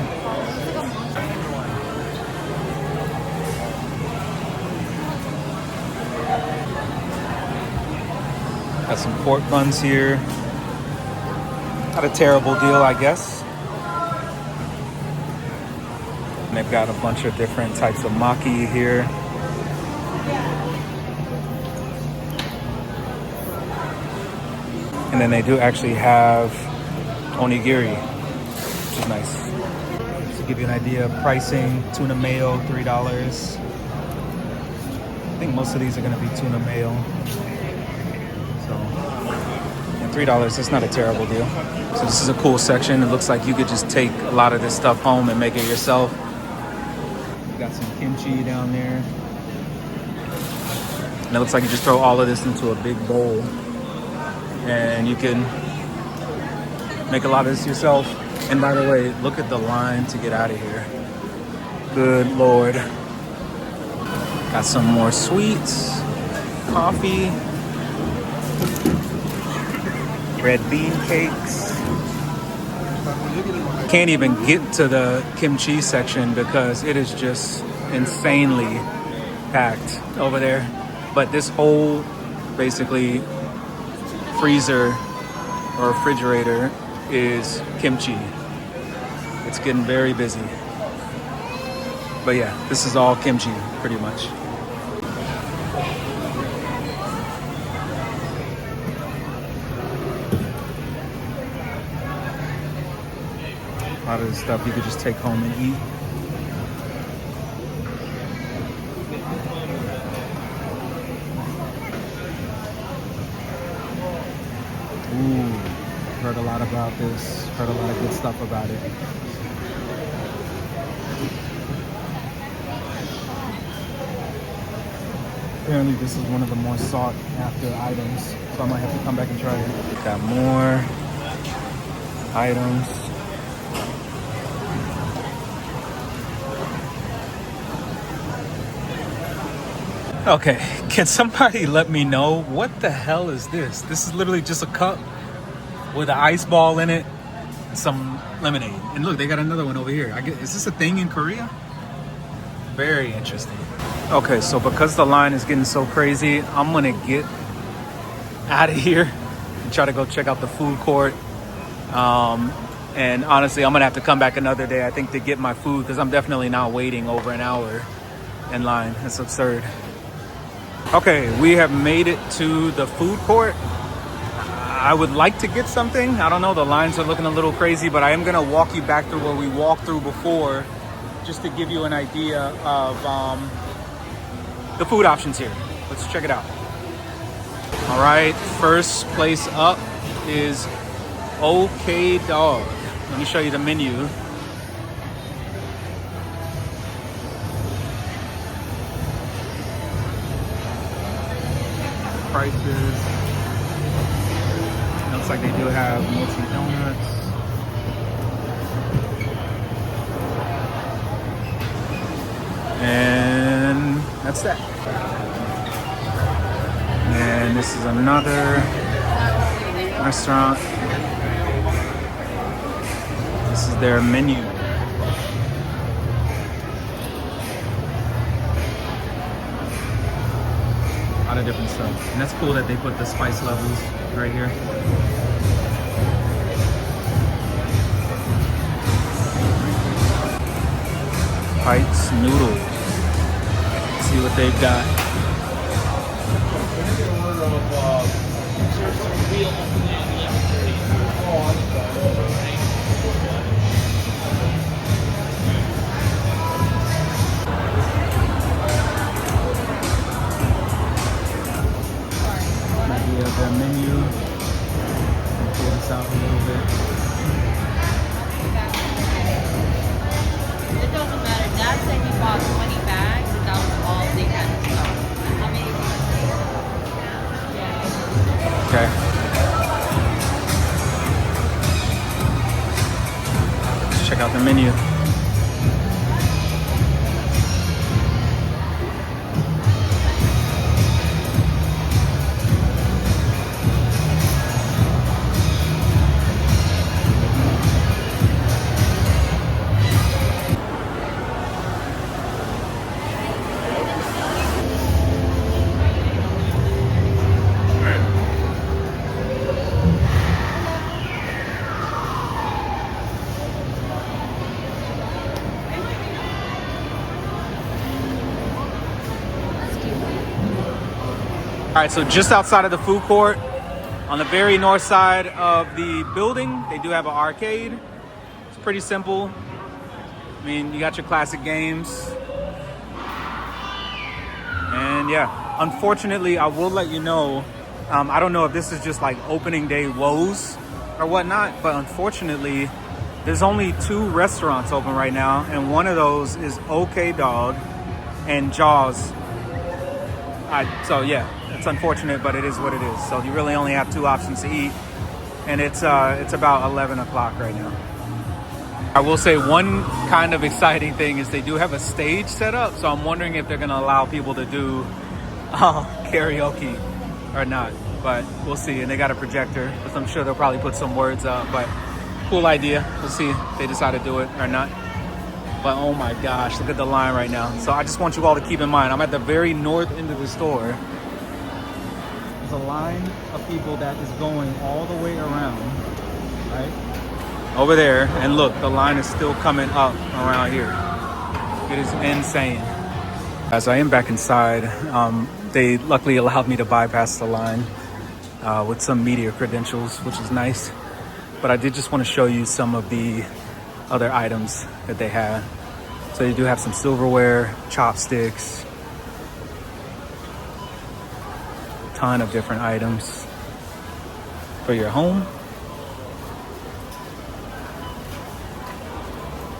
Got some pork buns here. Not a terrible deal, I guess. And they've got a bunch of different types of maki here. And then they do actually have onigiri, which is nice. Just to give you an idea of pricing, tuna mayo, $3. I think most of these are gonna be tuna mayo. So, and $3, that's not a terrible deal. So this is a cool section. It looks like you could just take a lot of this stuff home and make it yourself. Got some kimchi down there. And it looks like you just throw all of this into a big bowl. And you can make a lot of this yourself. And by the way, look at the line to get out of here. Good Lord. Got some more sweets, coffee, red bean cakes. Can't even get to the kimchi section because it is just insanely packed over there. But this whole basically freezer or refrigerator is kimchi. It's getting very busy. But yeah, this is all kimchi pretty much. A lot of this stuff you could just take home and eat. Ooh, heard a lot about this. Heard a lot of good stuff about it. Apparently this is one of the more sought after items, so I might have to come back and try it. Got more items. Okay, can somebody let me know what the hell is this? This is literally just a cup with an ice ball in it and some lemonade. And look, they got another one over here. Is this a thing in Korea? Very interesting. Okay, so because the line is getting so crazy, I'm gonna get out of here and try to go check out the food court. And honestly, I'm gonna have to come back another day, I think, to get my food because I'm definitely not waiting over an hour in line. It's absurd. Okay, we have made it to the food court. I would like to get something. I don't know, the lines are looking a little crazy, but I am gonna walk you back through where we walked through before just to give you an idea of the food options here. Let's check it out. All right, first place up is OK Dog. Let me show you the menu. Prices. Looks like they do have multi donuts. And that's that. And this is another restaurant. This is their menu. A lot of different stuff. And that's cool that they put the spice levels right here. Bites Noodles. Let's see what they've got. check out the menu. All right, so just outside of the food court, on the very north side of the building, they do have an arcade. It's pretty simple. I mean, you got your classic games. And yeah, unfortunately, I will let you know, I don't know if this is just like opening day woes or whatnot, but unfortunately, there's only 2 restaurants open right now, and one of those is OK Dog and Jaws. So yeah, it's unfortunate, but it is what it is. So you really only have 2 options to eat, and it's about 11 o'clock right now. I will say one kind of exciting thing is they do have a stage set up, so I'm wondering if they're gonna allow people to do karaoke or not, but we'll see. And they got a projector, so I'm sure they'll probably put some words up, but cool idea. We'll see if they decide to do it or not. But oh my gosh, look at the line right now. So I just want you all to keep in mind, I'm at the very north end of the store. There's a line of people that is going all the way around, right? Over there, and look, the line is still coming up around here. It is insane. As I am back inside, they luckily allowed me to bypass the line with some media credentials, which is nice. But I did just want to show you some of the other items that they have. So you do have some silverware, chopsticks, a ton of different items for your home.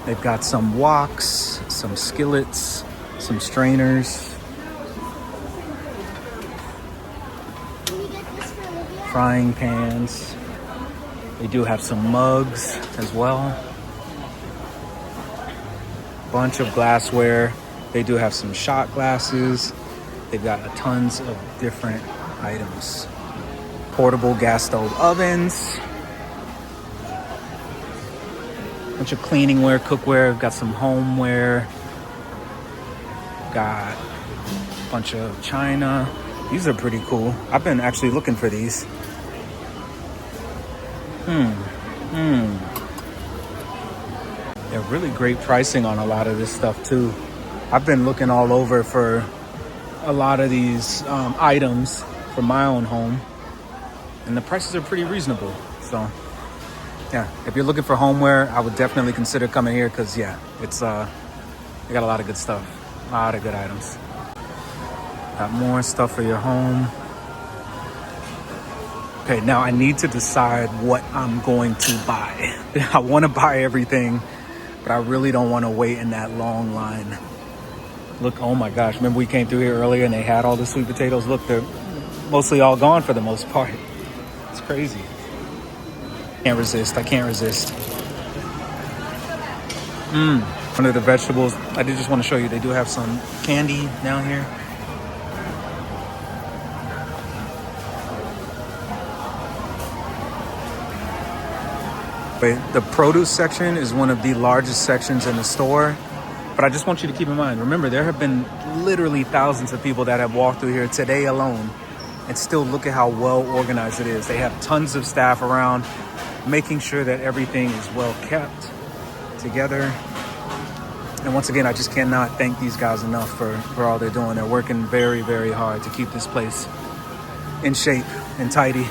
They've got some woks, some skillets, some strainers, frying pans. They do have some mugs as well. Bunch of glassware. They do have some shot glasses. They've got tons of different items. Portable gas stove ovens. Bunch of cleaningware, cookware. We've got some homeware. Got a bunch of china. These are pretty cool. I've been actually looking for these. Yeah, really great pricing on a lot of this stuff too. I've been looking all over for a lot of these items for my own home, and the prices are pretty reasonable. So yeah, if you're looking for homeware, I would definitely consider coming here, because yeah, it's they got a lot of good stuff, a lot of good items. Got more stuff for your home. Okay, now I need to decide what I'm going to buy. I want to buy everything, but I really don't want to wait in that long line. Look, oh my gosh, remember we came through here earlier and they had all the sweet potatoes? Look, they're mostly all gone for the most part. It's crazy. Can't resist, I can't resist. One of the vegetables, I did just want to show you, they do have some candy down here. The produce section is one of the largest sections in the store, but I just want you to keep in mind, remember, there have been literally thousands of people that have walked through here today alone, and still look at how well organized it is. They have tons of staff around making sure that everything is well kept together. And once again, I just cannot thank these guys enough for all they're doing. They're working very, very hard to keep this place in shape and tidy.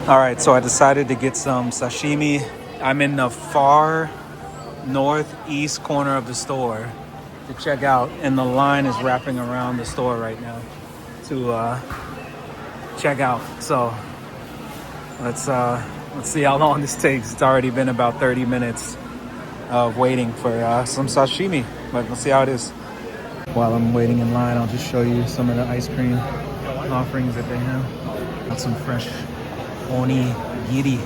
All right, so I decided to get some sashimi. I'm in the far northeast corner of the store to check out, and the line is wrapping around the store right now to check out. So let's see how long this takes. It's already been about 30 minutes of waiting for some sashimi, but let's see how it is. While I'm waiting in line, I'll just show you some of the ice cream offerings that they have. Got some fresh onigiri.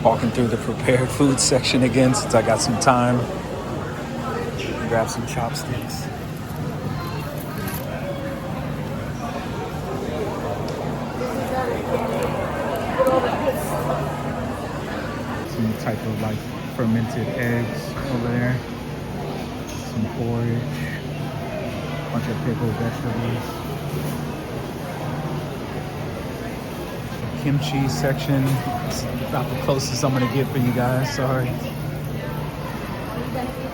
Walking through the prepared food section again since I got some time. Grab some chopsticks. Some type of like fermented eggs over there. Some porridge. Bunch of pickled vegetables. Kimchi section. It's about the closest I'm gonna get for you guys, sorry.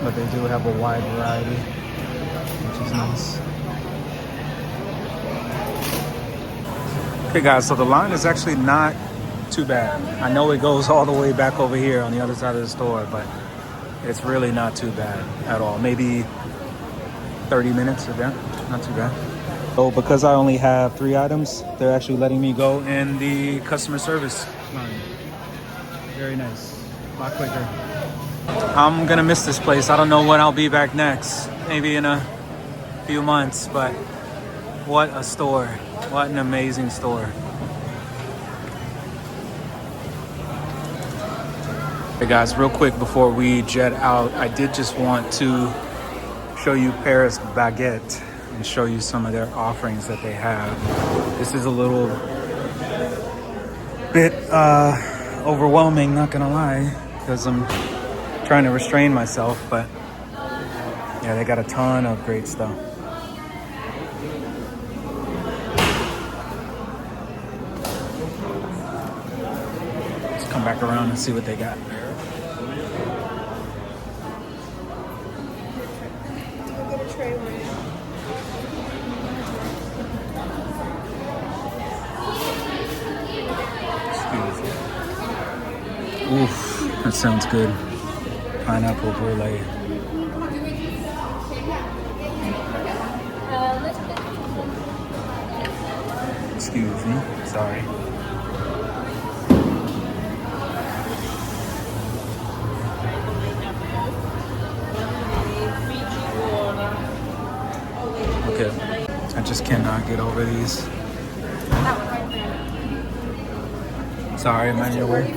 But they do have a wide variety, which is nice. Okay guys, so the line is actually not too bad. I know it goes all the way back over here on the other side of the store, but it's really not too bad at all. Maybe 30 minutes of that, not too bad. So because I only have 3 items, they're actually letting me go in the customer service line. Very nice, a lot quicker. I'm gonna miss this place. I don't know when I'll be back next, maybe in a few months, but what a store. What an amazing store. Hey guys, real quick before we jet out, I did just want to show you Paris Baguette and show you some of their offerings that they have. This is a little bit overwhelming, not gonna lie, because I'm trying to restrain myself, but yeah, they got a ton of great stuff. Let's come back around and see what they got. Oof, that sounds good. Pineapple brulee. Excuse me, sorry. Okay, I just cannot get over these. Sorry, am I in your way?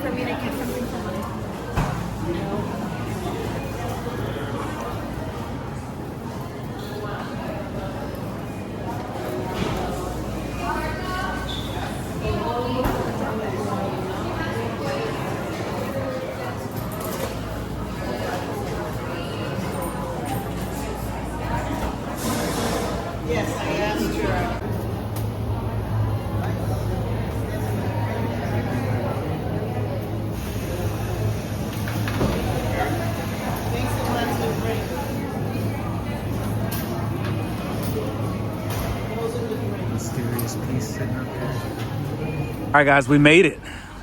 All right, guys, we made it.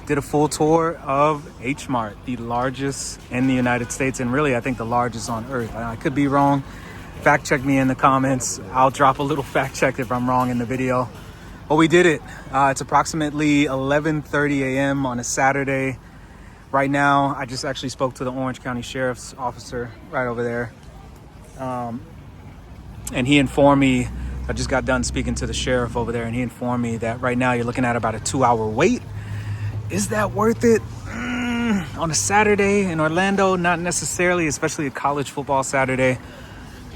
Did a full tour of H Mart, the largest in the United States, and really, I think the largest on earth. I could be wrong. Fact check me in the comments. I'll drop a little fact check if I'm wrong in the video. But we did it. It's approximately 11:30 a.m. on a Saturday. Right now, I just actually spoke to the Orange County Sheriff's officer right over there. And he informed me, I just got done speaking to the sheriff over there, and he informed me that right now you're looking at about a 2-hour wait. Is that worth it? On a Saturday in Orlando, not necessarily, especially a college football Saturday,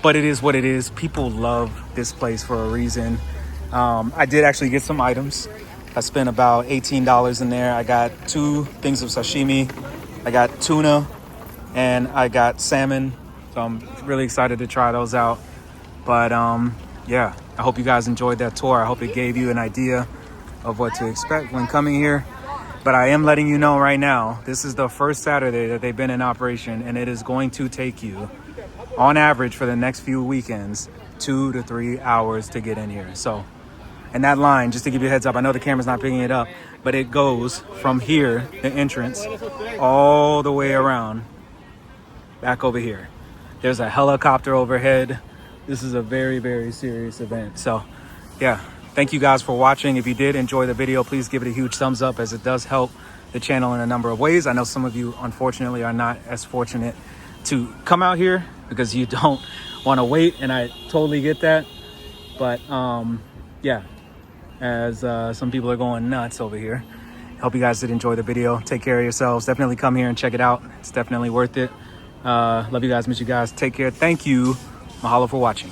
but it is what it is. People love this place for a reason. I did actually get some items. I spent about $18 in there. I got 2 things of sashimi. I got tuna and I got salmon. So I'm really excited to try those out. But yeah, I hope you guys enjoyed that tour. I hope it gave you an idea of what to expect when coming here. But I am letting you know right now, this is the first Saturday that they've been in operation, and it is going to take you, on average for the next few weekends, 2 to 3 hours to get in here. So, and that line, just to give you a heads up, I know the camera's not picking it up, but it goes from here, the entrance, all the way around, back over here. There's a helicopter overhead. This is a very, very serious event. So, yeah. Thank you guys for watching. If you did enjoy the video, please give it a huge thumbs up, as it does help the channel in a number of ways. I know some of you, unfortunately, are not as fortunate to come out here because you don't want to wait, and I totally get that. But yeah, as some people are going nuts over here. Hope you guys did enjoy the video. Take care of yourselves. Definitely come here and check it out. It's definitely worth it. Love you guys, miss you guys. Take care. Thank you. Mahalo for watching.